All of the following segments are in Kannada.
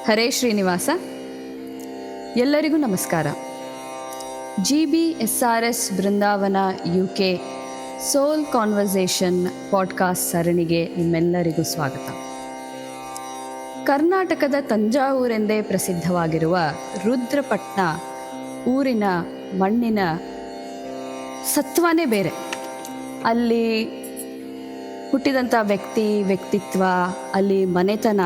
ಹರೇ ಶ್ರೀನಿವಾಸ. ಎಲ್ಲರಿಗೂ ನಮಸ್ಕಾರ. GBSRS ಬೃಂದಾವನ UK ಸೋಲ್ ಕಾನ್ವರ್ಸೇಷನ್ ಪಾಡ್ಕಾಸ್ಟ್ ಸರಣಿಗೆ ನಿಮ್ಮೆಲ್ಲರಿಗೂ ಸ್ವಾಗತ. ಕರ್ನಾಟಕದ ತಂಜಾವೂರೆಂದೇ ಪ್ರಸಿದ್ಧವಾಗಿರುವ ರುದ್ರಪಟ್ಟಣ ಊರಿನ ಮಣ್ಣಿನ ಸತ್ವನೇ ಬೇರೆ. ಅಲ್ಲಿ ಹುಟ್ಟಿದಂಥ ವ್ಯಕ್ತಿತ್ವ, ಅಲ್ಲಿ ಮನೆತನ,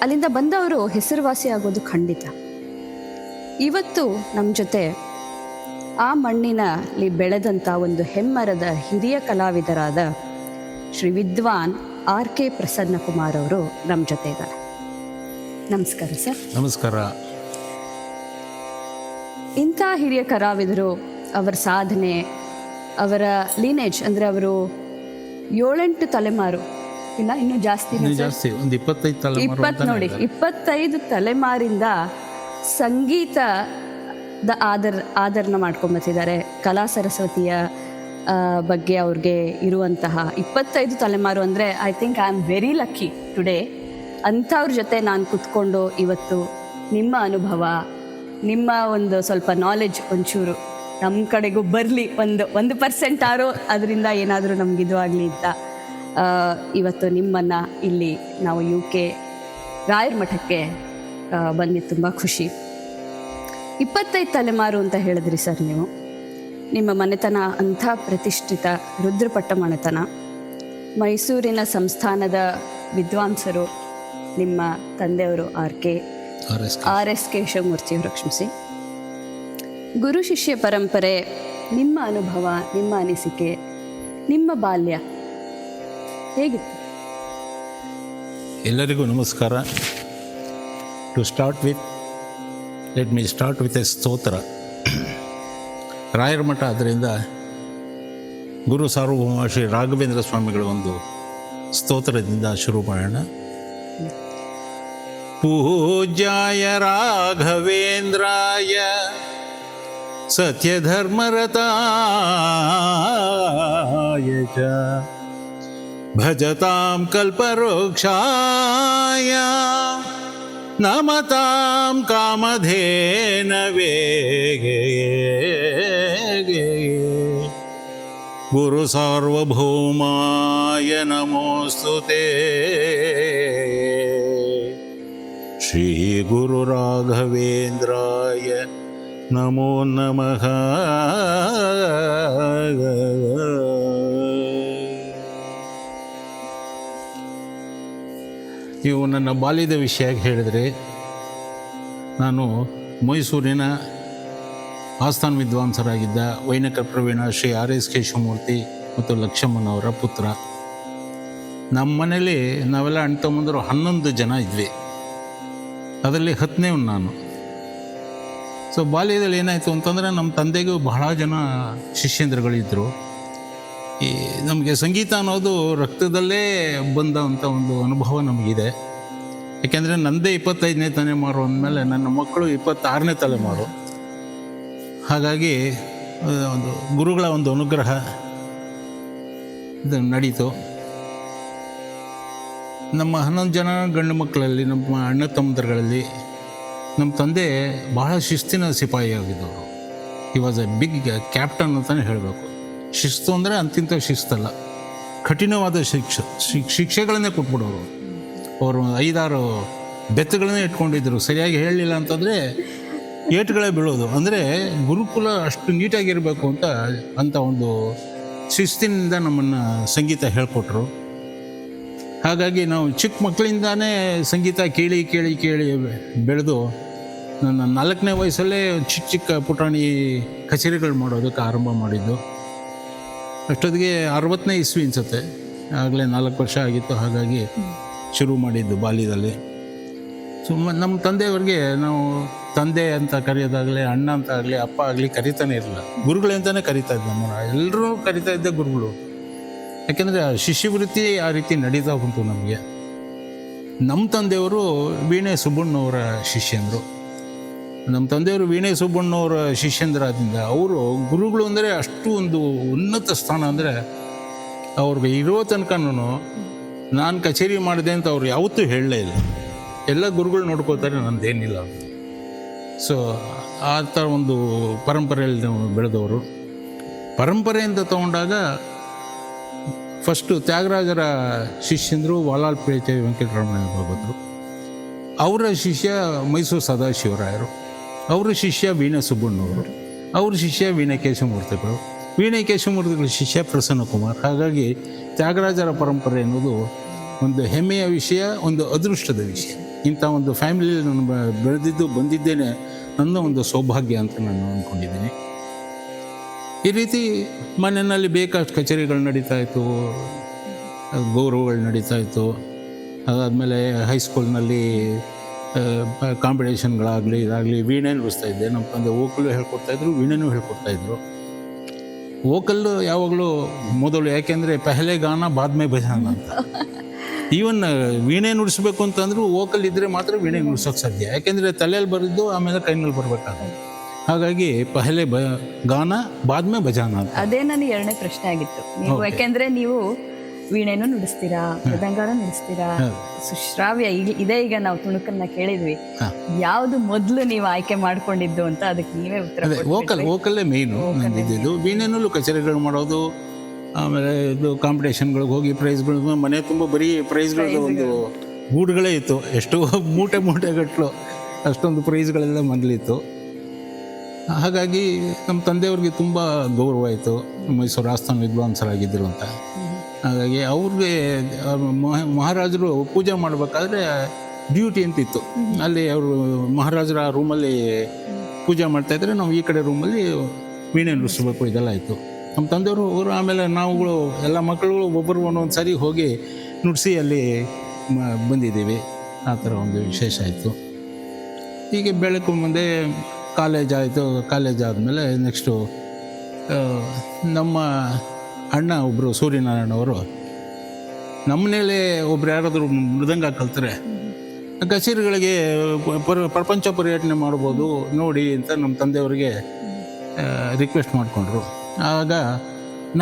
ಅಲ್ಲಿಂದ ಬಂದವರು ಹೆಸರುವಾಸಿಯಾಗೋದು ಖಂಡಿತ. ಇವತ್ತು ನಮ್ಮ ಜೊತೆ ಆ ಮಣ್ಣಿನಲ್ಲಿ ಬೆಳೆದಂಥ ಒಂದು ಹೆಮ್ಮರದ ಹಿರಿಯ ಕಲಾವಿದರಾದ ಶ್ರೀ ವಿದ್ವಾನ್ RK ಪ್ರಸನ್ನಕುಮಾರ್ ಅವರು ನಮ್ಮ ಜೊತೆ ಇದ್ದಾರೆ. ನಮಸ್ಕಾರ ಸರ್. ನಮಸ್ಕಾರ. ಇಂಥ ಹಿರಿಯ ಕಲಾವಿದರು, ಅವರ ಸಾಧನೆ, ಅವರ ಲೀನೇಜ್ ಅಂದರೆ ಅವರು 7-8 ತಲೆಮಾರು ಇಲ್ಲ, ಇನ್ನೂ ಜಾಸ್ತಿ, ಒಂದು 25 ತಲೆಮಾರಿಂದ ಸಂಗೀತದ ಆದರಣ ಮಾಡ್ಕೊಂಬತ್ತಿದ್ದಾರೆ. ಕಲಾ ಸರಸ್ವತಿಯ ಬಗ್ಗೆ ಅವ್ರಿಗೆ ಇರುವಂತಹ 25 ತಲೆಮಾರು ಅಂದರೆ I think I am very lucky today. ಅಂಥವ್ರ ಜೊತೆ ನಾನು ಕೂತ್ಕೊಂಡು ಇವತ್ತು ನಿಮ್ಮ ಅನುಭವ, ನಿಮ್ಮ ಒಂದು ಸ್ವಲ್ಪ ನಾಲೆಡ್ಜ್ ಒಂಚೂರು ನಮ್ಮ ಕಡೆಗೂ ಬರಲಿ, 1% ಆರೋ ಅದರಿಂದ ಏನಾದರೂ ನಮಗಿದು ಆಗಲಿ ಅಂತ ಇವತ್ತು ನಿಮ್ಮನ್ನು ಇಲ್ಲಿ ನಾವು UK ರಾಯರ ಮಠಕ್ಕೆ ಬಂದಿದ್ದು ತುಂಬ ಖುಷಿ. 25 ತಲೆಮಾರು ಅಂತ ಹೇಳಿದ್ರಿ ಸರ್ ನೀವು. ನಿಮ್ಮ ಮನೆತನ ಅಂಥ ಪ್ರತಿಷ್ಠಿತ ರುದ್ರಪಟ್ಟ ಮನೆತನ. ಮೈಸೂರಿನ ಸಂಸ್ಥಾನದ ವಿದ್ವಾಂಸರು ನಿಮ್ಮ ತಂದೆಯವರು RS ಕೇಶವಮೂರ್ತಿಯವರು, ಕ್ಷಮಿಸಿ. ಗುರು ಶಿಷ್ಯ ಪರಂಪರೆ, ನಿಮ್ಮ ಅನುಭವ, ನಿಮ್ಮ ಅನಿಸಿಕೆ, ನಿಮ್ಮ ಬಾಲ್ಯ ಹೇಗಿತ್ತು? ಎಲ್ಲರಿಗೂ ನಮಸ್ಕಾರ. Let me start with A ಸ್ತೋತ್ರ. ರಾಯರ ಮಠ ಆದ್ದರಿಂದ ಗುರು ಸಾರ್ವಭೌಮ ಶ್ರೀ ರಾಘವೇಂದ್ರ ಸ್ವಾಮಿಗಳ ಒಂದು ಸ್ತೋತ್ರದಿಂದ ಶುರು ಮಾಡೋಣ. ಪೂಜ್ಯಾಯ ರಾಘವೇಂದ್ರಾಯ ಸತ್ಯಧರ್ಮರತಾಯ ಚ ಭಜತಾಂ ಕಲ್ಪವೃಕ್ಷಾಯ ನಮತಾಂ ಕಾಮಧೇನವೇ ಗುರು ಸಾರ್ವಭೌಮಾಯ ನಮೋಸ್ತುತೇ. ಶ್ರೀ ಗುರು ರಾಘವೇಂದ್ರಾಯ ನಮೋ ನಮಃ. ಇವು ನನ್ನ ಬಾಲ್ಯದ ವಿಷಯ ಹೇಳಿದರೆ, ನಾನು ಮೈಸೂರಿನ ಆಸ್ಥಾನ ವಿದ್ವಾಂಸರಾಗಿದ್ದ ವೈನಕ ಪ್ರವೀಣ ಶ್ರೀ RS ಕೇಶವಮೂರ್ತಿ ಮತ್ತು ಲಕ್ಷ್ಮಮ್ಮನವರ ಪುತ್ರ. ನಮ್ಮ ಮನೇಲಿ ನಾವೆಲ್ಲ ಅಣ್ಣ ತಮ್ಮಂದರು 11 ಜನ ಇದ್ವಿ. ಅದರಲ್ಲಿ 10ನೇವನು ನಾನು. ಸೊ ಬಾಲ್ಯದಲ್ಲಿ ಏನಾಯಿತು ಅಂತಂದರೆ, ನಮ್ಮ ತಂದೆಗೂ ಬಹಳ ಜನ ಶಿಷ್ಯಂದ್ರಗಳಿದ್ದರು. ಈ ನಮಗೆ ಸಂಗೀತ ಅನ್ನೋದು ರಕ್ತದಲ್ಲೇ ಬಂದಂಥ ಒಂದು ಅನುಭವ ನಮಗಿದೆ. ಯಾಕೆಂದರೆ ನನ್ನದೇ 25ನೇ ತಲೆಮಾರು ಅಂದಮೇಲೆ ನನ್ನ ಮಕ್ಕಳು 26ನೇ ತಲೆಮಾರು. ಹಾಗಾಗಿ ಒಂದು ಗುರುಗಳ ಒಂದು ಅನುಗ್ರಹ ಇದು ನಡೀತು. ನಮ್ಮ 11 ಜನ ಗಂಡು ಮಕ್ಕಳಲ್ಲಿ, ನಮ್ಮ ಅಣ್ಣ ತಮ್ಮಂದರುಗಳಲ್ಲಿ ನಮ್ಮ ತಂದೆ ಬಹಳ ಶಿಸ್ತಿನ ಸಿಪಾಯಿ ಆಗಿದ್ದವರು. He was a big captain ಅಂತಲೇ ಹೇಳಬೇಕು. ಶಿಸ್ತು ಅಂದರೆ ಅಂತಿಂತ ಶಿಸ್ತಲ್ಲ, ಕಠಿಣವಾದ ಶಿಕ್ಷೆಗಳನ್ನೇ ಕೊಟ್ಬಿಡೋರು. ಅವರು 5-6 ಬೆತ್ತಗಳನ್ನೇ ಇಟ್ಕೊಂಡಿದ್ದರು. ಸರಿಯಾಗಿ ಹೇಳಲಿಲ್ಲ ಅಂತಂದರೆ ಏಟುಗಳೇ ಬೀಳೋದು. ಅಂದರೆ ಗುರುಕುಲ ಅಷ್ಟು ನೀಟಾಗಿರಬೇಕು ಅಂತ ಒಂದು ಶಿಸ್ತಿನಿಂದ ನಮ್ಮನ್ನು ಸಂಗೀತ ಹೇಳ್ಕೊಟ್ರು. ಹಾಗಾಗಿ ನಾವು ಚಿಕ್ಕ ಮಕ್ಕಳಿಂದಾನೇ ಸಂಗೀತ ಕೇಳಿ ಕೇಳಿ ಕೇಳಿ ಬೆಳೆದು ನನ್ನ 4ನೇ ವಯಸ್ಸಲ್ಲೇ ಚಿಕ್ಕ ಚಿಕ್ಕ ಪುಟಾಣಿ ಕಚೇರಿಗಳು ಮಾಡೋದಕ್ಕೆ ಆರಂಭ ಮಾಡಿದ್ದು. ಅಷ್ಟೊತ್ತಿಗೆ 60ನೇ ಇಸ್ವಿ ಅನಿಸುತ್ತೆ, ಆಗಲೇ 4 ವರ್ಷ ಆಗಿತ್ತು. ಹಾಗಾಗಿ ಶುರು ಮಾಡಿದ್ದು ಬಾಲ್ಯದಲ್ಲಿ. ನಮ್ಮ ತಂದೆಯವ್ರಿಗೆ ನಾವು ತಂದೆ ಅಂತ ಕರೆಯೋದಾಗಲಿ, ಅಣ್ಣ ಅಂತ ಆಗಲಿ, ಅಪ್ಪ ಆಗಲಿ ಕರಿತಾನೆ ಇರಲಿಲ್ಲ. ಗುರುಗಳೇ ಅಂತಲೇ ಕರಿತಾ ಇದ್ದ. ನಮ್ಮ ಎಲ್ಲರೂ ಕರಿತಾ ಇದ್ದ ಗುರುಗಳು. ಯಾಕೆಂದರೆ ಶಿಷ್ಯವೃತ್ತಿ ಆ ರೀತಿ ನಡೀತಾ ಬಂತು ನಮಗೆ. ನಮ್ಮ ತಂದೆಯವರು ವೀಣೆ ಸುಬ್ಬಣ್ಣವರ ಶಿಷ್ಯಂದರು. ನಮ್ಮ ತಂದೆಯವರು ವೀಣೆ ಸುಬ್ಬಣ್ಣವರ ಶಿಷ್ಯಂದರಾದಿಂದ ಅವರು ಗುರುಗಳು ಅಂದರೆ ಅಷ್ಟು ಒಂದು ಉನ್ನತ ಸ್ಥಾನ. ಅಂದರೆ ಅವ್ರಿಗೆ ಇರೋ ತನಕನೂ ನಾನು ಕಚೇರಿ ಮಾಡಿದೆ ಅಂತ ಅವ್ರು ಯಾವತ್ತೂ ಹೇಳಲೇ ಇಲ್ಲ. ಎಲ್ಲ ಗುರುಗಳು ನೋಡ್ಕೋತಾರೆ, ನಂದೇನಿಲ್ಲ. ಸೊ ಆ ಥರ ಒಂದು ಪರಂಪರೆಯಲ್ಲಿ ನಾವು ಬೆಳೆದವರು. ಪರಂಪರೆಯಿಂದ ತಗೊಂಡಾಗ ಫಸ್ಟು ತ್ಯಾಗರಾಜರ ಶಿಷ್ಯಂದರು ವಾಲಾಳ್ ಪೇಟೆ ವೆಂಕಟರಮಣ ಭಾಗವತರು, ಅವರ ಶಿಷ್ಯ ಮೈಸೂರು ಸದಾಶಿವರಾಯರು, ಅವರ ಶಿಷ್ಯ ವೀಣಾ ಸುಬ್ಬಣ್ಣವರು, ಅವ್ರ ಶಿಷ್ಯ ವೀಣಾ ಕೇಶವಮೂರ್ತಿಗಳು, ವೀಣಾ ಕೇಶವಮೂರ್ತಿಗಳ ಶಿಷ್ಯ ಪ್ರಸನ್ನ ಕುಮಾರ್. ಹಾಗಾಗಿ ತ್ಯಾಗರಾಜರ ಪರಂಪರೆ ಅನ್ನೋದು ಒಂದು ಹೆಮ್ಮೆಯ ವಿಷಯ, ಒಂದು ಅದೃಷ್ಟದ ವಿಷಯ. ಇಂಥ ಒಂದು ಫ್ಯಾಮಿಲಿಯಲ್ಲಿ ನಾನು ಬೆಳೆದಿದ್ದು ಬಂದಿದ್ದೇನೆ, ನನ್ನ ಒಂದು ಸೌಭಾಗ್ಯ ಅಂತ ನಾನು ಅಂದ್ಕೊಂಡಿದ್ದೀನಿ. ಈ ರೀತಿ ಮನೆಯಲ್ಲಿ ಬೇಕಾಷ್ಟು ಕಚೇರಿಗಳು ನಡೀತಾ ಇತ್ತು, ಗೌರವಗಳು ನಡೀತಾ ಇತ್ತು. ಅದಾದಮೇಲೆ ಹೈಸ್ಕೂಲ್ನಲ್ಲಿ ಕಾಂಪಿಟೇಷನ್ಗಳಾಗಲಿ ಇದಾಗಲಿ ವೀಣೆ ನುಡಿಸ್ತಾ ಇದ್ದೆ. ನಮ್ಮ ತಂದೆ ವೋಕಲ್ಲು ಹೇಳ್ಕೊಡ್ತಾಯಿದ್ರು, ವೀಣೆನೂ ಹೇಳ್ಕೊಡ್ತಾಯಿದ್ರು. ವೋಕಲ್ಲು ಯಾವಾಗಲೂ ಮೊದಲು, ಯಾಕೆಂದರೆ ಪೆಹಲೆ ಗಾನ ಬಾದ್ಮೆ ಭಜಾನ ಅಂತ. ಈವನ್ ವೀಣೆ ನುಡಿಸ್ಬೇಕು ಅಂತಂದ್ರೂ ವೋಕಲ್ ಇದ್ದರೆ ಮಾತ್ರ ವೀಣೆ ನುಡ್ಸೋಕ್ಕೆ ಸಾಧ್ಯ, ಯಾಕೆಂದರೆ ತಲೆಯಲ್ಲಿ ಬರಿದ್ದು ಆಮೇಲೆ ಕೈನಲ್ಲಿ ಬರಬೇಕಾಗುತ್ತೆ. ಹಾಗಾಗಿ ಪಹಲೆ ಗಾನ ಬಾದ್ಮೆ ಭಜಾನ ಅಂತ. ಅದೇ ನನಗೆ ಎರಡನೇ ಪ್ರಶ್ನೆ ಆಗಿತ್ತು. ನೀವು ಯಾಕೆಂದ್ರೆ ನೀವು ವೀಣೆನೂ ನುಡಿಸ್ತೀರಾ, ಮೃದಂಗಾನ ನುಡಿಸ್ತೀರಾ, ಸುಶ್ರಾವ್ಯ ಇದೇ. ಈಗ ನಾವು ತುಣುಕನ್ನ ಕೇಳಿದ್ವಿ, ಯಾವುದು ಮೊದಲು ನೀವು ಆಯ್ಕೆ ಮಾಡ್ಕೊಂಡಿದ್ದು ಅಂತ ಅದಕ್ಕೆ ನೀವೇ ಉತ್ತರ. ವೋಕಲ್ಲೇ ಮೇಯ್ನು ಇದ್ದಿದ್ದು. ವೀಣೆನಲ್ಲೂ ಕಚೇರಿಗಳು ಮಾಡೋದು, ಆಮೇಲೆ ಇದು ಕಾಂಪಿಟೇಷನ್ಗಳಿಗೆ ಹೋಗಿ ಪ್ರೈಸ್ಗಳು, ಮನೆ ತುಂಬ ಬರೀ ಪ್ರೈಸ್ಗಳ ಒಂದು ಗೂಡುಗಳೇ ಇತ್ತು. ಎಷ್ಟೋ ಮೂಟೆ ಗಟ್ಟಲು ಅಷ್ಟೊಂದು ಪ್ರೈಸ್ಗಳೆಲ್ಲ ಮೊದಲಿತ್ತು. ಹಾಗಾಗಿ ನಮ್ಮ ತಂದೆಯವ್ರಿಗೆ ತುಂಬ ಗೌರವ ಆಯಿತು, ಮೈಸೂರು ಆಸ್ಥಾನ ವಿದ್ವಾಂಸರಾಗಿದ್ದರು ಅಂತ. ಹಾಗಾಗಿ ಅವ್ರಿಗೆ ಮಹಾರಾಜರು ಪೂಜೆ ಮಾಡಬೇಕಾದ್ರೆ ಡ್ಯೂಟಿ ಅಂತಿತ್ತು. ಅಲ್ಲಿ ಅವರು ಮಹಾರಾಜರ ರೂಮಲ್ಲಿ ಪೂಜೆ ಮಾಡ್ತಾಯಿದ್ರೆ ನಾವು ಈ ಕಡೆ ರೂಮಲ್ಲಿ ವೀಣೆ ನುಡಿಸ್ಬೇಕು, ಇದೆಲ್ಲ ಇತ್ತು. ನಮ್ಮ ತಂದೆಯವರು ಅವರು ಆಮೇಲೆ ನಾವುಗಳು ಎಲ್ಲ ಮಕ್ಕಳುಗಳು ಒಬ್ಬರು ಒಂದೊಂದು ಸಾರಿ ಹೋಗಿ ನುಡಿಸಿ ಅಲ್ಲಿ ಬಂದಿದ್ದೀವಿ. ಆ ಥರ ಒಂದು ವಿಶೇಷ ಆಯಿತು. ಹೀಗೆ ಬೆಳಕು ಮುಂದೆ ಕಾಲೇಜ್ ಆಯಿತು. ಕಾಲೇಜ್ ಆದಮೇಲೆ ನೆಕ್ಸ್ಟು ನಮ್ಮ ಅಣ್ಣ ಒಬ್ಬರು ಸೂರ್ಯನಾರಾಯಣ ಅವರು ನಮ್ಮನೇಲೆ ಒಬ್ರು ಯಾರಾದರೂ ಮೃದಂಗ ಕಲ್ತ್ರೆ ಕಚೇರಿಗಳಿಗೆ ಪ್ರಪಂಚ ಪರ್ಯಟನೆ ಮಾಡ್ಬೋದು ನೋಡಿ ಅಂತ ನಮ್ಮ ತಂದೆಯವರಿಗೆ ರಿಕ್ವೆಸ್ಟ್ ಮಾಡಿಕೊಂಡ್ರು. ಆಗ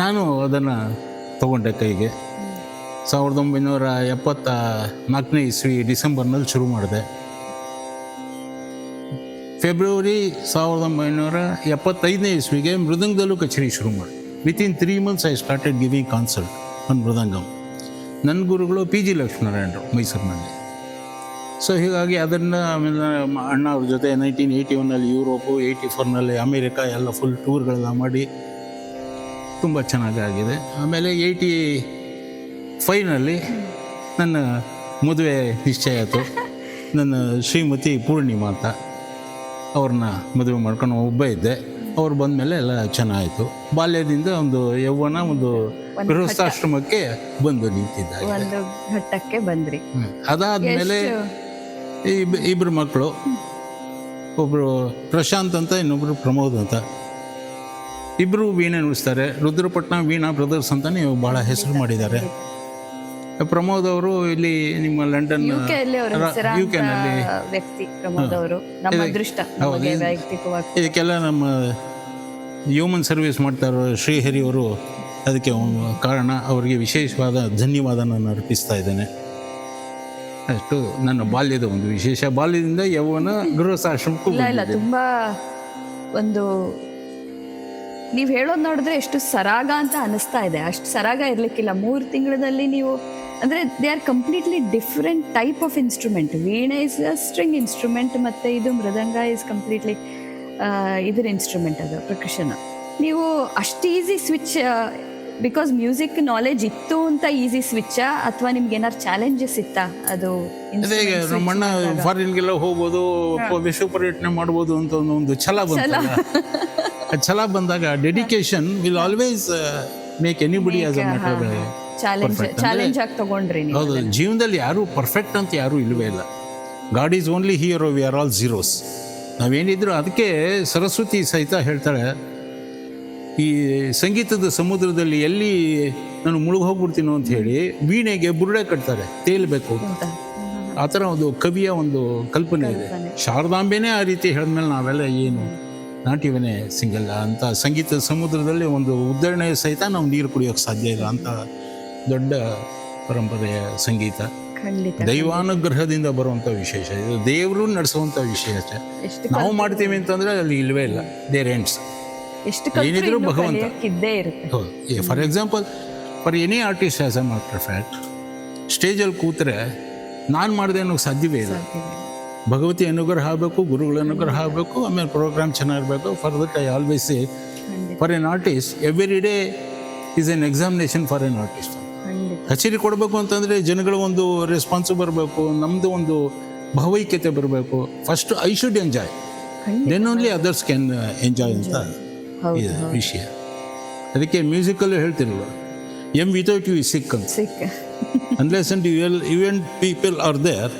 ನಾನು ಅದನ್ನು ತಗೊಂಡೆ ಕೈಗೆ. 1974 ಇಸ್ವಿ ಡಿಸೆಂಬರ್ನಲ್ಲಿ ಶುರು ಮಾಡಿದೆ. ಫೆಬ್ರವರಿ 1975 ಇಸ್ವಿಗೆ ಮೃದಂಗದಲ್ಲೂ ಕಚೇರಿ ಶುರು ಮಾಡಿ. Within 3 months I started giving concert on mridangam. ನನ್ನ ಗುರುಗಳು PG ಲಕ್ಷ್ಮೀನಾರಾಯಣರು ಮೈಸೂರಿನಲ್ಲಿ. ಸೊ ಹೀಗಾಗಿ ಅದನ್ನು ಆಮೇಲೆ ಅಣ್ಣ ಅವ್ರ ಜೊತೆ 1981ನಲ್ಲಿ ಯುರೋಪು, 84ನಲ್ಲಿ ಅಮೇರಿಕಾ ಎಲ್ಲ ಫುಲ್ ಟೂರ್ಗಳೆಲ್ಲ ಮಾಡಿ ತುಂಬ ಚೆನ್ನಾಗಿ ಆಗಿದೆ. ಆಮೇಲೆ 85ನಲ್ಲಿ ನನ್ನ ಮದುವೆ ನಿಶ್ಚಯ ಆಯಿತು. ನನ್ನ ಶ್ರೀಮತಿ ಪೂರ್ಣಿಮಾ ಅಂತ, ಅವ್ರನ್ನ ಮದುವೆ ಮಾಡ್ಕೊಂಡು ಒಬ್ಬ ಇದ್ದೆ. ಅವ್ರು ಬಂದಮೇಲೆ ಎಲ್ಲ ಚೆನ್ನಾಯಿತು. ಬಾಲ್ಯದಿಂದ ಒಂದು ಯೌವನ, ಒಂದು ಗೃಹಸ್ಥಾಶ್ರಮಕ್ಕೆ ಬಂದು ನಿಂತಿದ್ದ ಒಂದು ಘಟ್ಟಕ್ಕೆ ಬಂದ್ರಿ. ಅದಾದಮೇಲೆ ಇಬ್ಬರು ಮಕ್ಕಳು, ಒಬ್ಬರು ಪ್ರಶಾಂತ್ ಅಂತ, ಇನ್ನೊಬ್ಬರು ಪ್ರಮೋದ್ ಅಂತ. ಇಬ್ಬರು ವೀಣೆ ನುಡಿಸ್ತಾರೆ. ರುದ್ರಪಟ್ನ ವೀಣಾ ಬ್ರದರ್ಸ್ ಅಂತಲೇ ಭಾಳ ಹೆಸರು ಮಾಡಿದ್ದಾರೆ. ಪ್ರಮೋದ್ ಅವರು ಇಲ್ಲಿ ನಿಮ್ಮ ಲಂಡನ್ ಯುಕೆನಲ್ಲಿ ವ್ಯಕ್ತಿ. ಪ್ರಮೋದ್ ಅವರು ನಮ್ಮ ಅದೃಷ್ಟ, ಇದಕ್ಕೆಲ್ಲ ನಮ್ಮ ಹ್ಯೂಮನ್ ಸರ್ವಿಸ್ ಮಾಡ್ತಾರೋ ಶ್ರೀಹರಿ ಅವರು ಅದಕ್ಕೆ ಕಾರಣ. ಅವರಿಗೆ ವಿಶೇಷವಾದ ಧನ್ಯವಾದ ನಾನು ಅರ್ಪಿಸ್ತಾ ಇದ್ದೇನೆ. ಅಷ್ಟು ನನ್ನ ಬಾಲ್ಯದ ಒಂದು ವಿಶೇಷ. ಬಾಲ್ಯದಿಂದ ಯೌವನ ಗೃಹಸ್ಥಾಶ್ರಮಕ್ಕೂ ಇಲ್ಲ ತುಂಬ ಒಂದು ನೀವು ಹೇಳೋದು ನೋಡಿದ್ರೆ ಎಷ್ಟು ಸರಾಗ ಅಂತ ಅನಿಸ್ತಾ ಇದೆ. ಅಷ್ಟು ಸರಾಗ ಇರಲಿಕ್ಕಿಲ್ಲ. 3 ತಿಂಗಳಲ್ಲಿ ನೀವು ಅಂದರೆ they are completely different type of instrument. ವೀಣೆ ಇಸ್ ಅ ಸ್ಟ್ರಿಂಗ್ ಇನ್ಸ್ಟ್ರೂಮೆಂಟ್, ಮತ್ತು ಇದು ಮೃದಂಗ ಇಸ್ ಕಂಪ್ಲೀಟ್ಲಿ ಇದರ ಇನ್ಸ್ಟ್ರೂಮೆಂಟ್, ಅದು ಪ್ರಕರ್ಷನ್. ನೀವು ಅಷ್ಟು easy switch, because music knowledge ಇತ್ತು ಅಂತ ಈಸಿ ಸ್ವಿಚ್ಚಾ, ಅಥವಾ ನಿಮ್ಗೆ ಏನಾದ್ರು ಚಾಲೆಂಜಸ್ ಇತ್ತಾ? ಅದು ನಮ್ಮ ಅಣ್ಣ ಫಾರಿನ್ಗೆಲ್ಲ ಹೋಗ್ಬೋದು, ವಿಶ್ವ ಪರ್ಯಟನೆ ಮಾಡ್ಬೋದು ಅಂತ ಒಂದು ಛಲ ಬಂದಾಗ dedication will always make anybody as a matter challenge ಆಗಿ ತಗೊಂಡ್ರಿ ನೀವು. ಹೌದು, ಜೀವನದಲ್ಲಿ ಯಾರೂ ಪರ್ಫೆಕ್ಟ್ ಅಂತ ಯಾರೂ ಇಲ್ಲವೇ ಇಲ್ಲ. God is only here, we are all zeros. ನಾವೇನಿದ್ರು ಅದಕ್ಕೆ ಸರಸ್ವತಿ ಸಹಿತ ಹೇಳ್ತಾಳೆ, ಈ ಸಂಗೀತದ ಸಮುದ್ರದಲ್ಲಿ ಎಲ್ಲಿ ನಾನು ಮುಳುಗಿ ಹೋಗ್ಬಿಡ್ತೀನೋ ಅಂತ ಹೇಳಿ ವೀಣೆಗೆ ಬುರುಡೆ ಕಟ್ತಾರೆ, ತೇಲ್ಬೇಕು ಅಂತ. ಆ ಥರ ಒಂದು ಕವಿಯ ಒಂದು ಕಲ್ಪನೆ ಇದೆ. ಶಾರದಾಂಬೆನೇ ಆ ರೀತಿ ಹೇಳಿದ್ಮೇಲೆ ನಾವೆಲ್ಲ ಏನು ನಾಟ್ ಇವನ್ ಎ ಸಿಂಗಲ್ ಅಂತ, ಸಂಗೀತದ ಸಮುದ್ರದಲ್ಲಿ ಒಂದು ಉದ್ಧರಣೆ ಸಹಿತ ನಾವು ನೀರು ಕುಡಿಯೋಕ್ಕೆ ಸಾಧ್ಯ ಇಲ್ಲ ಅಂತ ದೊಡ್ಡ ಪರಂಪರೆಯ ಸಂಗೀತ ಖಂಡಿತ ದೈವಾನುಗ್ರಹದಿಂದ ಬರುವಂಥ ವಿಶೇಷ. ಇದು ದೇವರು ನಡೆಸುವಂಥ ವಿಶೇಷ. ಎಷ್ಟು ನಾವು ಮಾಡ್ತೀವಿ ಅಂತಂದರೆ ಅಲ್ಲಿ ಇಲ್ಲವೇ ಇಲ್ಲ. There ends. ಎಷ್ಟು ಏನಿದ್ರು ಕಲಿತ್ರೂ ಭಗವಂತ. ಕಲಿಯಕ್ಕಿದ್ದೇ ಇರುತ್ತೆ. ಹೌದು. For example, for any artist as a master fact, ಸ್ಟೇಜಲ್ಲಿ ಕೂತ್ರೆ ನಾನು ಮಾಡಿದೆ ಅನ್ನೋಕ್ಕೆ ಸಾಧ್ಯವೇ ಇಲ್ಲ. ಭಗವತಿ ಅನುಗ್ರಹ ಆಗಬೇಕು, ಗುರುಗಳ ಅನುಗ್ರಹ ಆಗಬೇಕು, ಆಮೇಲೆ ಪ್ರೋಗ್ರಾಮ್ ಚೆನ್ನಾಗಿರಬೇಕು. For that I always say, for an artist every day is N examination for an artist. ಖಂಡಿತ ಕಚೇರಿ ಕೊಡಬೇಕು ಅಂತಂದರೆ ಜನಗಳ ಒಂದು ರೆಸ್ಪಾನ್ಸು ಬರಬೇಕು, ನಮ್ಮದು ಒಂದು ಭಾವೈಕ್ಯತೆ ಬರಬೇಕು. First I should enjoy, then only others can enjoy ಅಂತ ಹೌದು, ಇದು ವಿಷಯ. ಅದಕ್ಕೆ ಮ್ಯೂಸಿಕಲ್ಲೂ ಹೇಳ್ತಿರಲ್ವ, M without U is sick ಅಂತ. ಸಿಕ್ಕ unless and even people are there,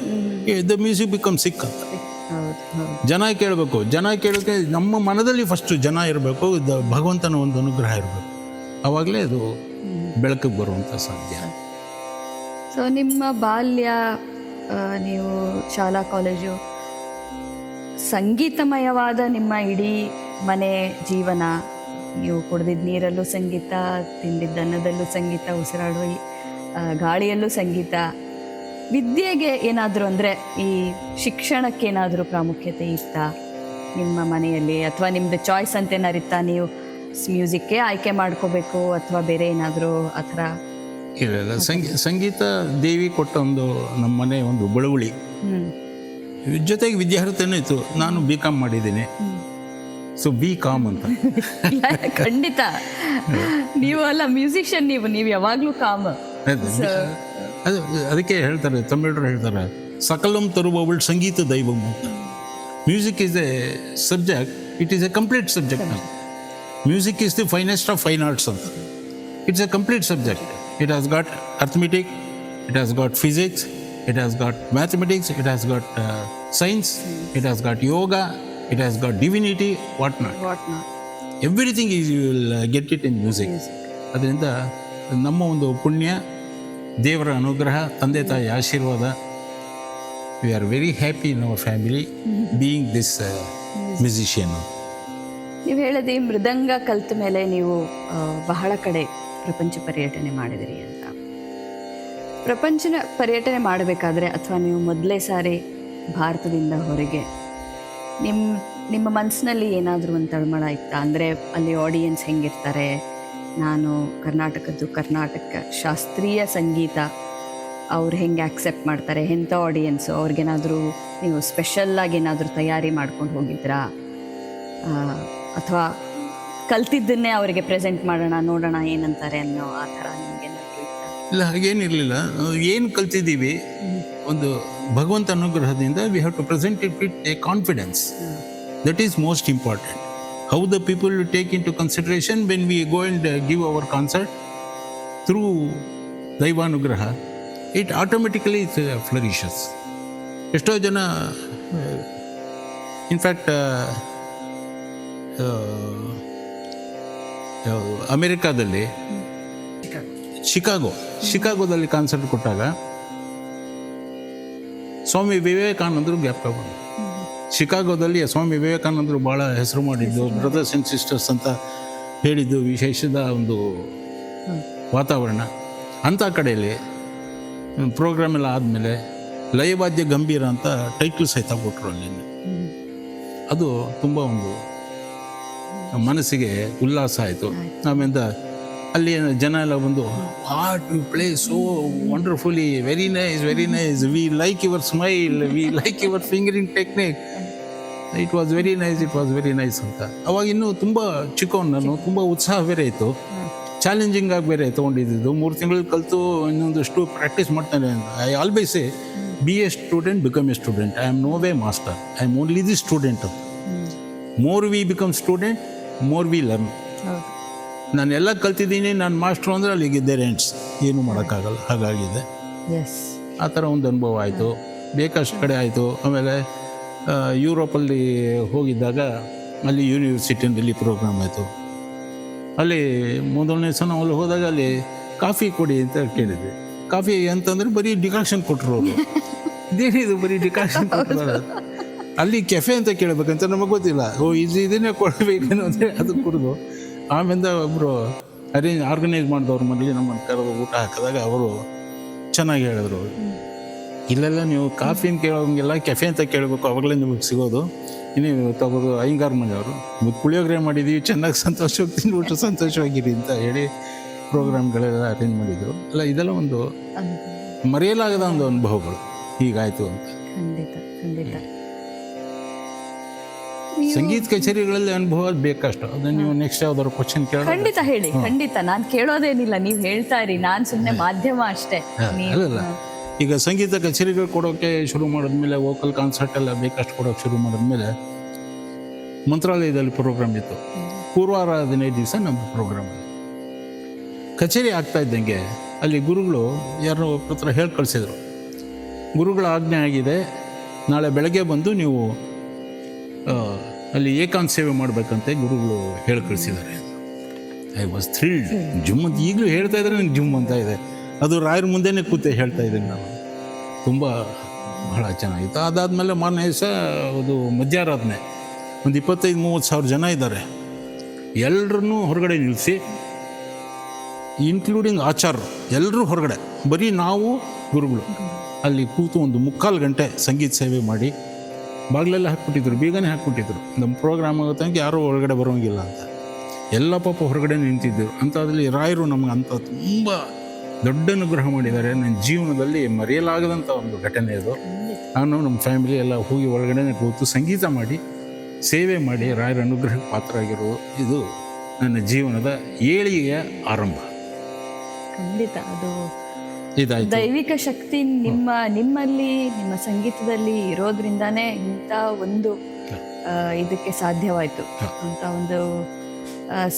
the music become sick ಅಂತ. ಹೌದು ಹೌದು ಜನ ಕೇಳಬೇಕು. ಜನ ಕೇಳೋಕ್ಕೆ ನಮ್ಮ ಮನದಲ್ಲಿ ಫಸ್ಟು ಜನ ಇರಬೇಕು, ಭಗವಂತನ ಒಂದು ಅನುಗ್ರಹ ಇರಬೇಕು. ಆವಾಗಲೇ ಅದು ಬೆಳಕಿಗೆ ಬರುವಂಥ ಸಾಧ್ಯ. ಸೊ ನಿಮ್ಮ ಬಾಲ್ಯ, ನೀವು ಶಾಲಾ ಕಾಲೇಜು, ಸಂಗೀತಮಯವಾದ ನಿಮ್ಮ ಇಡೀ ಮನೆ ಜೀವನ, ನೀವು ಕುಡಿದಿದ್ದ ನೀರಲ್ಲೂ ಸಂಗೀತ, ತಿಂದಿದ್ದ ಅನ್ನದಲ್ಲೂ ಸಂಗೀತ, ಉಸಿರಾಡುವ ಗಾಳಿಯಲ್ಲೂ ಸಂಗೀತ. ವಿದ್ಯೆಗೆ ಏನಾದರೂ ಅಂದರೆ ಈ ಶಿಕ್ಷಣಕ್ಕೆ ಏನಾದರೂ ಪ್ರಾಮುಖ್ಯತೆ ಇತ್ತಾ ನಿಮ್ಮ ಮನೆಯಲ್ಲಿ, ಅಥವಾ ನಿಮ್ಮದು ಚಾಯ್ಸ್ ಅಂತ ಏನಾರಿತ್ತಾ, ನೀವು ಮ್ಯೂಸಿಕ್ಕೇ ಆಯ್ಕೆ ಮಾಡ್ಕೋಬೇಕು ಅಥವಾ ಬೇರೆ ಏನಾದರೂ ಆ ಥರ? ಇಲ್ಲ, ಸಂಗೀತ ದೇವಿ ಕೊಟ್ಟ ಒಂದು ನಮ್ಮ ಮನೆ ಒಂದು ಬಳುವಳಿ. ಜೊತೆಗೆ ವಿದ್ಯಾರ್ಥಿನೂ ಇತ್ತು. ನಾನು ಬಿ ಕಾಮ್ ಮಾಡಿದ್ದೀನಿ. ಸೊ ಬಿ ಕಾಮ್ ಅಂತ. ಖಂಡಿತ ನೀವು ಅಲ್ಲ ಮ್ಯೂಸಿಷಿಯನ್, ನೀವು ಯಾವಾಗಲೂ ಕಾಮ್. ಅದು ಅದಕ್ಕೆ ಹೇಳ್ತಾರೆ, ತಮಿಳರು ಹೇಳ್ತಾರೆ, ಸಕಲಂ ತರುವವಳು ಸಂಗೀತ ದೈವಂ ಅಂತ. Music is a subject, it is a complete subject. Music is the finest of fine arts ಅಂತ. It's a complete subject. It has got arithmetic, it has got physics, it has got mathematics, it has got science, it has got yoga, it has got divinity, what not. Everything is, you will get it in music. ಅದರಿಂದ ನಮ್ಮ ಒಂದು ಪುಣ್ಯ, ದೇವರ ಅನುಗ್ರಹ, ತಂದೆ ತಾಯಿ ಆಶೀರ್ವಾದ, we are very happy in our family being this musician. ನೀವು ಹೇಳಿದೆ ಮೃದಂಗ ಕಲಿತ ಮೇಲೆ ನೀವು ಬಹಳ ಕಡೆ ಪ್ರಪಂಚ ಪರ್ಯಟನೆ ಮಾಡಿದಿರಿ ಅಂತ. ಪ್ರಪಂಚ ಪರ್ಯಟನೆ ಮಾಡಬೇಕಾದ್ರೆ, ಅಥವಾ ನೀವು ಮೊದಲೇ ಸಾರಿ ಭಾರತದಿಂದ ಹೊರಗೆ, ನಿಮ್ಮ ಮನಸ್ಸಿನಲ್ಲಿ ಏನಾದರೂ ಒಂದು ತಳಮಳ ಇತ್ತಾ? ಅಂದರೆ ಅಲ್ಲಿ ಆಡಿಯನ್ಸ್ ಹೆಂಗಿರ್ತಾರೆ, ನಾನು ಕರ್ನಾಟಕ ಶಾಸ್ತ್ರೀಯ ಸಂಗೀತ ಅವ್ರು ಹೆಂಗೆ ಆಕ್ಸೆಪ್ಟ್ ಮಾಡ್ತಾರೆ, ಎಂಥ ಆಡಿಯನ್ಸು, ಅವ್ರಿಗೇನಾದರೂ ನೀವು ಸ್ಪೆಷಲ್ಲಾಗಿ ಏನಾದರೂ ತಯಾರಿ ಮಾಡ್ಕೊಂಡು ಹೋಗಿದ್ರಾ, ಅಥವಾ ಕಲ್ತಿದ್ದನ್ನೇ ಅವರಿಗೆ ಪ್ರೆಸೆಂಟ್ ಮಾಡೋಣ, ನೋಡೋಣ ಏನಂತಾರೆ ಅನ್ನೋ ಆ ಥರ ನಿಮಗೇನಾದರೂ ಇತ್ತಾ? ಇಲ್ಲ, ಹಾಗೇನಿರಲಿಲ್ಲ. ಏನು ಕಲ್ತಿದ್ದೀವಿ ಒಂದು ಭಗವಂತ ಅನುಗ್ರಹದಿಂದ, we have to present it with a confidence. That is most important. How the people will take into consideration when we go and give our concert through ದೈವಾನುಗ್ರಹ, ಇಟ್ ಆಟೋಮೆಟಿಕಲಿ ಇಟ್ ಫ್ಲರಿಷಸ್. ಎಷ್ಟೋ ಜನ, ಇನ್ಫ್ಯಾಕ್ಟ್ ಅಮೆರಿಕಾದಲ್ಲಿ ಶಿಕಾಗೋದಲ್ಲಿ ಕಾನ್ಸರ್ಟ್ ಕೊಟ್ಟಾಗ ಸ್ವಾಮಿ ವಿವೇಕಾನಂದರು ಜ್ಞಾಪಕ ಬಂದರು. ಶಿಕಾಗೋದಲ್ಲಿ ಸ್ವಾಮಿ ವಿವೇಕಾನಂದರು ಭಾಳ ಹೆಸರು ಮಾಡಿದ್ದು, ಬ್ರದರ್ಸ್ ಆ್ಯಂಡ್ ಸಿಸ್ಟರ್ಸ್ ಅಂತ ಹೇಳಿದ್ದು, ವಿಶೇಷದ ಒಂದು ವಾತಾವರಣ. ಅಂಥ ಕಡೆಯಲ್ಲಿ ಪ್ರೋಗ್ರಾಮ್ ಎಲ್ಲ ಆದಮೇಲೆ ಲಯವಾದ್ಯ ಗಂಭೀರ ಅಂತ ಟೈಟಲ್ ಸಹಿತ ಕೊಟ್ಟರು ಅಲ್ಲಿ. ಅದು ತುಂಬ ಒಂದು ಮನಸ್ಸಿಗೆ ಉಲ್ಲಾಸ ಆಯಿತು. ಆಮೇಲೆ ಅಲ್ಲಿ ಜನ ಎಲ್ಲ ಬಂದು, what you play so wonderfully, very nice, we like your smile, we like your fingering technique, it was very nice ಅಂತ. ಅವಾಗ ಇನ್ನೂ ತುಂಬ ಚಿಕ್ಕವನು ನಾನು, ತುಂಬ ಉತ್ಸಾಹ ಬೇರೆ ಇತ್ತು, ಚಾಲೆಂಜಿಂಗ್ ಆಗಿ ಬೇರೆ ತೊಗೊಂಡಿದ್ದು. 3 ತಿಂಗಳು ಕಲಿತು ಇನ್ನೊಂದಷ್ಟು ಪ್ರಾಕ್ಟೀಸ್ ಮಾಡ್ತಾನೆ. I always say, be a student, become a student. I am no way master, I am only the student. More we become student, more we learn. ನಾನು ಎಲ್ಲ ಕಲ್ತಿದ್ದೀನಿ, ನಾನು ಮಾಸ್ಟ್ರು ಅಂದರೆ ಅಲ್ಲಿಗೆ ದೇರ್ ಎಂಡ್ಸ್, ಏನೂ ಮಾಡೋಕ್ಕಾಗಲ್ಲ. ಹಾಗಾಗಿದೆ. ಆ ಥರ ಒಂದು ಅನುಭವ ಆಯಿತು, ಬೇಕಷ್ಟು ಕಡೆ ಆಯಿತು. ಆಮೇಲೆ ಯುರೋಪಲ್ಲಿ ಹೋಗಿದ್ದಾಗ ಅಲ್ಲಿ ಯೂನಿವರ್ಸಿಟಿನಲ್ಲಿ ಪ್ರೋಗ್ರಾಮ್ ಆಯಿತು. ಅಲ್ಲಿ ಮೊದಲನೇ ಸಲ ಅಲ್ಲಿ ಹೋದಾಗ ಅಲ್ಲಿ ಕಾಫಿ ಕೊಡಿ ಅಂತ ಕೇಳಿದ್ವಿ. ಕಾಫಿ ಅಂತಂದರೆ ಬರೀ ಡಿಕಾಕ್ಷನ್ ಕೊಟ್ಟರು ಅವರು. ಇದೇನಿದು ಬರೀ ಡಿಕಾಕ್ಷನ್ ಕೊಟ್ಟರು. ಅಲ್ಲಿ ಕೆಫೆ ಅಂತ ಕೇಳಬೇಕಂತ ನಮಗೆ ಗೊತ್ತಿಲ್ಲ. ಇದನ್ನೇ ಕೊಡಬೇಕೇನು ಅಂದರೆ ಅದು ಕುಡಿದು, ಆಮೇಲೆ ಒಬ್ಬರು ಆರ್ಗನೈಸ್ ಮಾಡಿದವ್ರ ಮನೇಲಿ ನಮ್ಮನ್ನು ಕರೆದು ಊಟ ಹಾಕಿದಾಗ ಅವರು ಚೆನ್ನಾಗಿ ಹೇಳಿದ್ರು ಅವ್ರು. ಇಲ್ಲೆಲ್ಲ ನೀವು ಕಾಫಿನ ಕೇಳೋಂಗಿಲ್ಲ, ಕೆಫೆ ಅಂತ ಕೇಳಬೇಕು, ಅವಾಗಲೇ ನಿಮಗೆ ಸಿಗೋದು. ಇನ್ನೇನು ತಗೋದು ಅಯ್ಯಂಗಾರ್ ಮನೆಯವರು ಪುಳಿಯೋಗರೆ ಮಾಡಿದ್ದೀವಿ, ಚೆನ್ನಾಗಿ ಸಂತೋಷವಾಗಿ ತಿಂದ್ಬಿಟ್ಟು ಸಂತೋಷವಾಗಿರಿ ಅಂತ ಹೇಳಿ ಪ್ರೋಗ್ರಾಮ್ಗಳೆಲ್ಲ ಅರೇಂಜ್ ಮಾಡಿದರು. ಅಲ್ಲ, ಇದೆಲ್ಲ ಒಂದು ಮರೆಯಲಾಗದ ಒಂದು ಅನುಭವಗಳು ಹೀಗಾಯಿತು ಅಂತ. ಖಂಡಿತ ಖಂಡಿತ. ಸಂಗೀತ ಕಚೇರಿಗಳಲ್ಲಿ ಅನುಭವ ಬೇಕಷ್ಟು. ಅದನ್ನ ನೀವು ನೆಕ್ಸ್ಟ್ ಯಾವ್ದಾದ್ರು ಕ್ವಶನ್ ಕೇಳ. ಖಂಡಿತ ಹೇಳಿ, ಖಂಡಿತ. ನಾನು ಕೇಳೋದೇನಿಲ್ಲ, ನೀವು ಹೇಳ್ತಾ ಇರಿ, ನಾನು ಸುಮ್ಮನೆ ಮಾಧ್ಯಮ ಅಷ್ಟೇ. ಅಲ್ಲಲ್ಲ, ಈಗ ಸಂಗೀತ ಕಚೇರಿಗಳು ಕೊಡೋಕೆ ಶುರು ಮಾಡಿದ್ಮೇಲೆ, ವೋಕಲ್ ಕಾನ್ಸರ್ಟ್ ಎಲ್ಲ ಬೇಕಷ್ಟು ಕೊಡೋಕೆ ಶುರು ಮಾಡಿದ್ಮೇಲೆ ಮಂತ್ರಾಲಯದಲ್ಲಿ ಪ್ರೋಗ್ರಾಮ್ ಇತ್ತು. ಪೂರ್ವಾರಾಧನೆ ದಿವಸ ನಮ್ಮ ಪ್ರೋಗ್ರಾಮ್ ಕಚೇರಿ ಆಗ್ತಾ ಇದ್ದಂಗೆ ಅಲ್ಲಿ ಗುರುಗಳು ಯಾರೋ ಹತ್ರ ಹೇಳಿ ಕಳಿಸಿದ್ರು, ಗುರುಗಳ ಆಜ್ಞೆ ಆಗಿದೆ, ನಾಳೆ ಬೆಳಗ್ಗೆ ಬಂದು ನೀವು ಅಲ್ಲಿ ಏಕಾಂತ ಸೇವೆ ಮಾಡಬೇಕಂತೆ ಗುರುಗಳು ಹೇಳಿ ಕಳಿಸಿದ್ದಾರೆ. I was thrilled. ಜುಮ್ ಅಂತ ಈಗಲೂ ಹೇಳ್ತಾ ಇದ್ರೆ ನನಗೆ ಜುಮ್ ಅಂತ ಇದೆ. ಅದು ರಾಯರ ಮುಂದೆನೇ ಕೂತೆ ಹೇಳ್ತಾ ಇದ್ದೀನಿ ನಾನು. ತುಂಬ ಬಹಳ ಚೆನ್ನಾಗಿತ್ತು. ಅದಾದಮೇಲೆ ಮಾರನೇ ದಿವಸ ಅದು ಮಧ್ಯಾರಾಧನೆ, ಒಂದು 25-30 ಸಾವಿರ ಜನ ಇದ್ದಾರೆ. ಎಲ್ಲರನ್ನೂ ಹೊರಗಡೆ ನಿಲ್ಲಿಸಿ, ಇನ್ಕ್ಲೂಡಿಂಗ್ ಆಚಾರ್ಯರು ಎಲ್ಲರೂ ಹೊರಗಡೆ, ಬರೀ ನಾವು ಗುರುಗಳು ಅಲ್ಲಿ ಕೂತು ಒಂದು 3/4 ಗಂಟೆ ಸಂಗೀತ ಸೇವೆ ಮಾಡಿ ಬಾಗಿಲೆಲ್ಲ ಹಾಕ್ಬಿಟ್ಟಿದ್ರು, ಬೀಗನೇ ಹಾಕ್ಬಿಟ್ಟಿದ್ರು. ನಮ್ಮ ಪ್ರೋಗ್ರಾಮ್ ಆಗುತ್ತಂಗೆ ಯಾರೂ ಒಳಗಡೆ ಬರೋಂಗಿಲ್ಲ ಅಂತ. ಎಲ್ಲ ಪಾಪ ಹೊರಗಡೆ ನಿಂತಿದ್ದರು. ಅಂಥದ್ರಲ್ಲಿ ರಾಯರು ನಮಗೆ ಅಂಥ ತುಂಬ ದೊಡ್ಡ ಅನುಗ್ರಹ ಮಾಡಿದ್ದಾರೆ. ನನ್ನ ಜೀವನದಲ್ಲಿ ಮರೆಯಲಾಗದಂಥ ಒಂದು ಘಟನೆ ಅದು. ನಾನು ನಮ್ಮ ಫ್ಯಾಮಿಲಿ ಎಲ್ಲ ಹೋಗಿ ಒಳಗಡೆ ಕೂತು ಸಂಗೀತ ಮಾಡಿ ಸೇವೆ ಮಾಡಿ ರಾಯರ ಅನುಗ್ರಹಕ್ಕೆ ಪಾತ್ರ ಆಗಿರೋದು ಇದು ನನ್ನ ಜೀವನದ ಏಳಿಗೆಯ ಆರಂಭ. ಖಂಡಿತ ಅದು ಇದಾಯ್ತು. ದೈವಿಕ ಶಕ್ತಿ ನಿಮ್ಮಲ್ಲಿ ನಿಮ್ಮ ಸಂಗೀತದಲ್ಲಿ ಇರೋದ್ರಿಂದಾನೇ ಇಂಥ ಒಂದು ಇದಕ್ಕೆ ಸಾಧ್ಯವಾಯಿತು. ಅಂತ ಒಂದು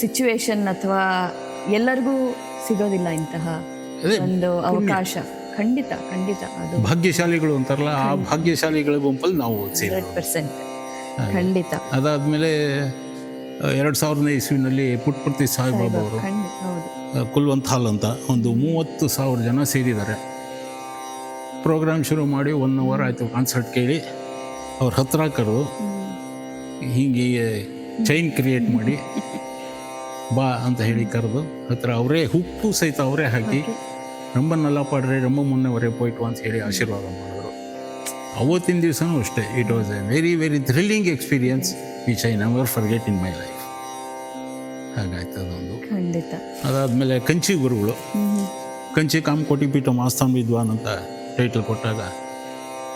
ಸಿಚುವೇಶನ್ ಅಥವಾ ಎಲ್ಲರಿಗೂ ಸಿಗೋದಿಲ್ಲ ಇಂತಹ ಒಂದು ಅವಕಾಶ. ಖಂಡಿತ ಖಂಡಿತ ಅದು ಭಾಗ್ಯಶಾಲಿಗಳು ಅಂತಾರಲ್ಲ, ಆ ಭಾಗ್ಯಶಾಲಿಗಳ ಗುಂಪಲ್ಲಿ ನಾವು 100% ಖಂಡಿತ. ಅದಾದಮೇಲೆ 2000ನೇ ಇಸ್ವಿನಲ್ಲಿ ಪುಟ್ಪರ್ತಿ ಸಾಯಿಬಾಬಾ ಅವರು ಕುಲ್ವಂತ್ ಹಾಲ್ ಅಂತ ಒಂದು 30,000 ಜನ ಸೇರಿದ್ದಾರೆ. ಪ್ರೋಗ್ರಾಮ್ ಶುರು ಮಾಡಿ 1 ಅವರ್ ಆಯಿತು. ಕಾನ್ಸರ್ಟ್ ಕೇಳಿ ಅವ್ರ ಹತ್ರ ಕರೆದು ಹೀಗೆ ಚೈನ್ ಕ್ರಿಯೇಟ್ ಮಾಡಿ ಬಾ ಅಂತ ಹೇಳಿ ಕರೆದು ಹತ್ರ ಅವರೇ ಉಪ್ಪು ಸಹಿತ ಅವರೇ ಹಾಕಿ ரொம்ப நல்லா ಪಾಡ್ರೆ, ரொம்ப ಮುನ್ನವರೆ ಪೋಯ್ಟು ಅಂತ ಹೇಳಿ ಆಶೀರ್ವಾದ ಮಾಡಿದ್ರು. ಅವತ್ತಿನ ದಿವಸನೂ ಅಷ್ಟೇ, it was a very very thrilling experience which I never forget in my life. ಹಾಗಾಯ್ತು ಅದೊಂದು. ಖಂಡಿತ. ಅದಾದಮೇಲೆ ಕಂಚಿ ಗುರುಗಳು, ಕಂಚಿ ಕಾಮಕೋಟಿ ಪೀಠ ಆಸ್ಥಾನ ವಿದ್ವಾನ್ ಅಂತ ಟೈಟಲ್ ಕೊಟ್ಟಾಗ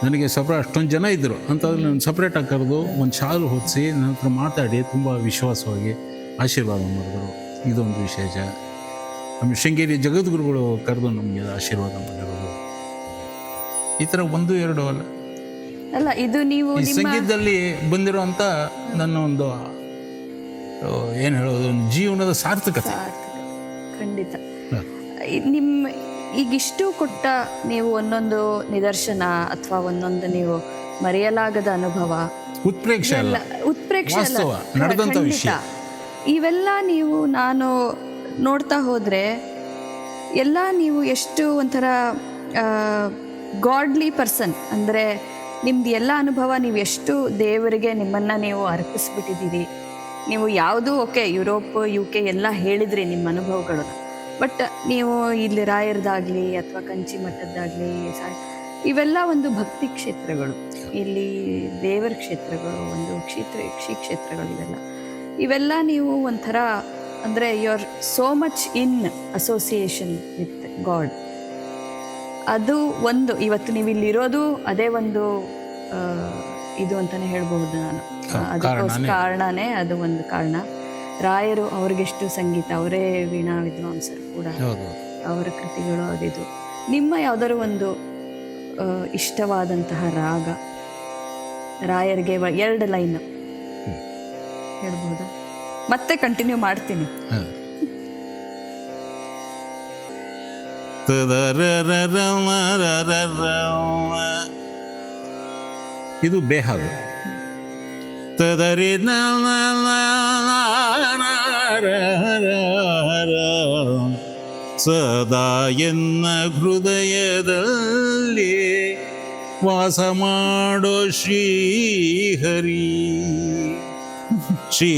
ನನಗೆ ಅಷ್ಟೊಂದು ಜನ ಇದ್ದರು. ಅಂಥದ್ರಲ್ಲಿ ನಾನು ಸಪ್ರೇಟಾಗಿ ಕರೆದು ಒಂದು ಶಾಲು ಹೊದಿಸಿ ನನ್ನ ಹತ್ರ ಮಾತಾಡಿ ತುಂಬ ವಿಶ್ವಾಸವಾಗಿ ಆಶೀರ್ವಾದ ಮಾಡಿದ್ರು. ಇದೊಂದು ವಿಶೇಷ. ಆಮೇಲೆ ಶೃಂಗೇರಿ ಜಗದ್ಗುರುಗಳು ಕರೆದು ನಮಗೆ ಆಶೀರ್ವಾದ ಮಾಡಿರೋದು. ಈ ಥರ 1-2 ಅಲ್ಲ, ಇದು ನೀವು ಈ ಸಂಗೀತದಲ್ಲಿ ಬಂದಿರೋಂಥ ನನ್ನ ಒಂದು ಏನು ಹೇಳೋದು, ಒಂದು ಜೀವನದ ಸಾರ್ಥಕತೆ. ಖಂಡಿತ. ನಿಮ್ಮ ಈಗಿಷ್ಟು ಕೊಟ್ಟ ನೀವು ಒಂದೊಂದು ನಿದರ್ಶನ ಅಥವಾ ಒಂದೊಂದು ನೀವು ಮರೆಯಲಾಗದ ಅನುಭವ, ಉತ್ಪ್ರೇಕ್ಷೆ ಅಲ್ಲ, ನಡೆದಂಥ ವಿಷಯ, ಇವೆಲ್ಲ ನೀವು ನಾನು ನೋಡ್ತಾ ಹೋದರೆ ಎಲ್ಲ ನೀವು ಎಷ್ಟು ಒಂಥರ ಗಾಡ್ಲಿ ಪರ್ಸನ್. ಅಂದರೆ ನಿಮ್ದು ಎಲ್ಲ ಅನುಭವ ನೀವು ಎಷ್ಟು ದೇವರಿಗೆ ನಿಮ್ಮನ್ನು ನೀವು ಅರ್ಪಿಸ್ಬಿಟ್ಟಿದ್ದೀರಿ. ನೀವು ಯಾವುದು ಓಕೆ ಯುರೋಪ್ UK ಎಲ್ಲ ಹೇಳಿದ್ರಿ ನಿಮ್ಮ ಅನುಭವಗಳನ್ನು, ಬಟ್ ನೀವು ಇಲ್ಲಿ ರಾಯರದಾಗಲಿ ಅಥವಾ ಕಂಚಿ ಮಠದ್ದಾಗಲಿ ಇವೆಲ್ಲ ಒಂದು ಭಕ್ತಿ ಕ್ಷೇತ್ರಗಳು, ಇಲ್ಲಿ ದೇವರ ಕ್ಷೇತ್ರಗಳು, ಒಂದು ಶ್ರೀ ಕ್ಷೇತ್ರಗಳು. ಇವೆಲ್ಲ ನೀವು ಒಂಥರ ಅಂದರೆ you are so much in association with God. ಅದು ಒಂದು ಇವತ್ತು ನೀವು ಇಲ್ಲಿರೋದು ಅದೇ ಒಂದು ಇದು ಅಂತಲೇ ಹೇಳ್ಬಹುದು ನಾನು. ಅದಕ್ಕೋಸ್ಕರ ಕಾರಣನೇ ಅದು ಒಂದು ಕಾರಣ. ರಾಯರು ಅವ್ರಿಗೆಷ್ಟು ಸಂಗೀತ, ಅವರೇ ವೀಣಾ ವಿದ್ವಾಂಸರು ಕೂಡ, ಅವರ ಕೃತಿಗಳು ಅದಿದು. ನಿಮ್ಮ ಯಾವುದಾದ್ರು ಒಂದು ಇಷ್ಟವಾದಂತಹ ರಾಗ, ರಾಯರಿಗೆ 2 ಲೈನ್ ಹೇಳ್ಬೋದಾ? ಮತ್ತೆ ಕಂಟಿನ್ಯೂ ಮಾಡ್ತೀನಿ. ಇದು ಬೇಹಾಗ. ತದರಿ ಸದಾ ಎನ್ನ ಹೃದಯದಲ್ಲಿ ವಾಸ ಮಾಡೋ ಶ್ರೀಹರಿ, ಶ್ರೀ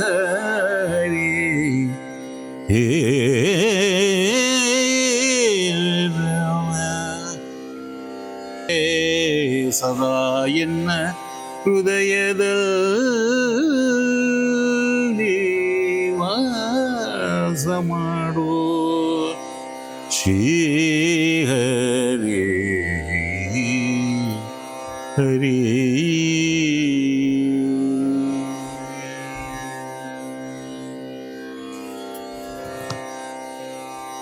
ಹರಿ ಹೇ ಎನ್ನ ಹೃದಯದಲ್ಲಿ ವಾಸ ಮಾಡು ಶ್ರೀಹರಿ ಹರಿ.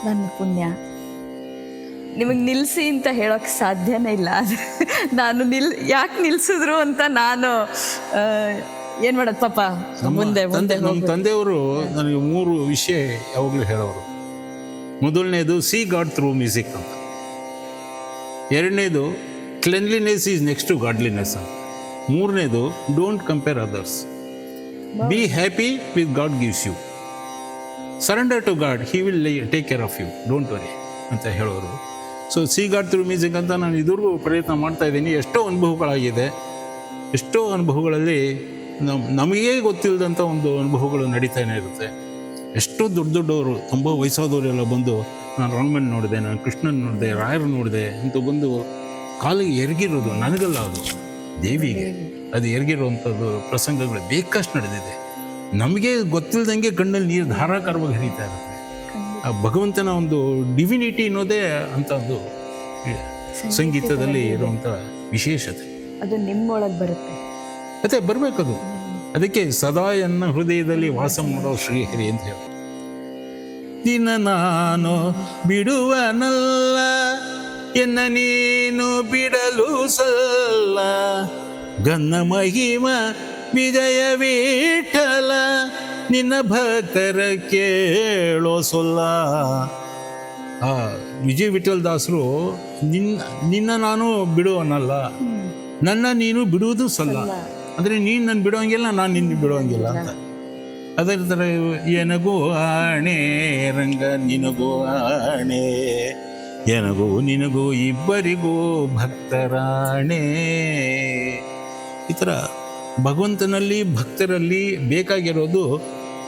ನನ್ನ ಪುಣ್ಯ ನಿಮಗೆ ನಿಲ್ಲಿಸಿ ಅಂತ ಹೇಳೋಕ್ಕೆ ಸಾಧ್ಯನೇ ಇಲ್ಲ. ನಾನು ಯಾಕೆ ನಿಲ್ಸಿದ್ರು ಅಂತ ನಾನು ಏನು ಮಾಡೋದು ಪಾಪ. ಮುಂದೆ ಮುಂದೆ ನಮ್ಮ ತಂದೆಯವರು ನನಗೆ 3 ವಿಷಯ ಯಾವಾಗಲೂ ಹೇಳೋರು. ಮೊದಲನೇದು ಸಿ ಗಾಡ್ ಥ್ರೂ ಮ್ಯೂಸಿಕ್ ಅಂತ, ಎರಡನೇದು cleanliness is next to godliness ಅಂತ, ಮೂರನೇದು don't compare others, be happy with God gives you, surrender to God, he will take care of you, don't worry ಅಂತ ಹೇಳೋರು. So see God through music ಅಂತ ನಾನು ಇದುವರೆಗೂ ಪ್ರಯತ್ನ ಮಾಡ್ತಾ ಇದ್ದೀನಿ. ಎಷ್ಟೋ ಅನುಭವಗಳಾಗಿದೆ, ಎಷ್ಟೋ ಅನುಭವಗಳಲ್ಲಿ ನಮಗೇ ಗೊತ್ತಿಲ್ಲದಂಥ ಒಂದು ಅನುಭವಗಳು ನಡೀತಾನೆ ಇರುತ್ತೆ. ಎಷ್ಟೋ ದೊಡ್ಡ ದೊಡ್ಡವರು 90 ವಯಸ್ಸಾದವರೆಲ್ಲ ಬಂದು ನಾನು ರಂಗಮನ್ ನೋಡಿದೆ, ನಾನು ಕೃಷ್ಣನ್ ನೋಡಿದೆ, ರಾಯರು ನೋಡಿದೆ ಅಂತ ಬಂದು ಕಾಲಿಗೆ ಎರಗಿರೋದು, ನನಗಲ್ಲ ಅದು ದೇವಿಗೆ ಅದು ಎರಗಿರುವಂಥದ್ದು ಪ್ರಸಂಗಗಳು ಬೇಕಷ್ಟು ನಡೆದಿದೆ. ನಮಗೆ ಗೊತ್ತಿಲ್ಲದಂಗೆ ಕಣ್ಣಲ್ಲಿ ನೀರು ಧಾರಾಕಾರವಾಗಿ ಹರಿತಾ ಇರುತ್ತೆ. ಆ ಭಗವಂತನ ಒಂದು ಡಿವಿನಿಟಿ ಅನ್ನೋದೇ ಅಂಥದ್ದು ಸಂಗೀತದಲ್ಲಿ ಇರುವಂಥ ವಿಶೇಷತೆ. ಅದು ನಿಮ್ಮೊಳಗೆ ಬರುತ್ತೆ, ಮತ್ತೆ ಬರಬೇಕದು. ಅದಕ್ಕೆ ಸದಾ ಎನ್ನ ಹೃದಯದಲ್ಲಿ ವಾಸ ಮಾಡೋ ಶ್ರೀಹರಿ ಅಂತ ಹೇಳಿ. ದಿನ ನಾನು ಬಿಡುವನಲ್ಲ, ಎನ್ನ ನೀನು ಬಿಡಲು ಸಲ್ಲ, ಗನ್ನ ಮಹಿಮ ವಿಜಯ ವಿಠಲ, ನಿನ್ನ ಭಕ್ತರ ಕೇಳೋ ಸೊಲ್ಲ. ಆ ವಿಜಯ ವಿಠಲ್ ದಾಸರು ನಿನ್ನ ನಾನು ಬಿಡುವನಲ್ಲ, ನನ್ನ ನೀನು ಬಿಡುವುದು ಸಲ್ಲ. ಅಂದರೆ ನೀನು ನನ್ನ ಬಿಡುವಂಗಿಲ್ಲ, ನಾನು ನಿನ್ನ ಬಿಡುವಂಗಿಲ್ಲ ಅಂತ. ಅದೇ ಥರ ಎನಗೂ ಆಣೆ ರಂಗ ನಿನಗೂ ಆಣೆ, ಎನಗೂ ನಿನಗೂ ಇಬ್ಬರಿಗೂ ಭಕ್ತರಾಣೆ. ಈ ಥರ ಭಗವಂತನಲ್ಲಿ ಭಕ್ತರಲ್ಲಿ ಬೇಕಾಗಿರೋದು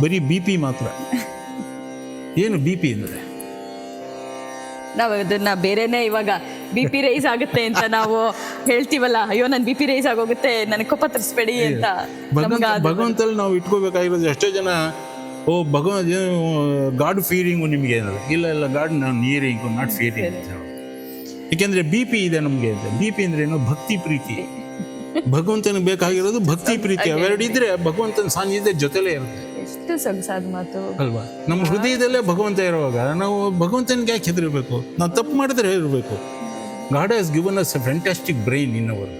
ಬರೀ BP ಮಾತ್ರ. ಏನು BP ಅಂದರೆ ನಾವು ಅದನ್ನ ಬೇರೆನೇ ಇವಾಗ BP ರೈಸ್ ಆಗುತ್ತೆ ಅಂತ ನಾವು ಹೇಳ್ತೀವಲ್ಲ, ಅಯ್ಯೋ ನನ್ನ BP ರೈಸ್ ಆಗೋಗುತ್ತೆ, ನನಗೆ ಕೋಪ ತರಿಸ್ಬೇಡಿ ಅಂತ. ಭಗವಂತಲ್ಲಿ ನಾವು ಇಟ್ಕೋಬೇಕಾಗಿರೋದು. ಎಷ್ಟೋ ಜನ ಗಾಡ್ ಫೀರಿಂಗು ನಿಮಗೆ ಏನಾದ್ರು ಇಲ್ಲ ಇಲ್ಲ, ಗಾಡ್ ನಾವು ನೀರಿಂಗು ನಾಟ್ ಫೀರಿಂಗ್ ಅಂತ ಹೇಳೋದು. ಏಕೆಂದರೆ BP ಇದೆ ನಮಗೆ ಅಂತ. BP ಅಂದ್ರೆ ಏನು? ಭಕ್ತಿ ಪ್ರೀತಿ. ಭಗವಂತನಿಗೆ ಬೇಕಾಗಿರೋದು ಭಕ್ತಿ ಪ್ರೀತಿ. ಅವೆರಡಿದ್ರೆ ಭಗವಂತನ ಸಾನ್ನಿಧ್ಯ ಜೊತೆಲೇ ಇರುತ್ತೆ. ಎಷ್ಟು ಸೊಗಸಾದ ಮಾತು ಅಲ್ವಾ? ನಮ್ಮ ಹೃದಯದಲ್ಲೇ ಭಗವಂತ ಇರುವಾಗ ನಾವು ಭಗವಂತನಿಗೆ ಯಾಕೆ ಹೆದರಬೇಕು? ನಾವು ತಪ್ಪು ಮಾಡಿದ್ರೆ ಹೆದರಬೇಕು. God has given us a fantastic brain in our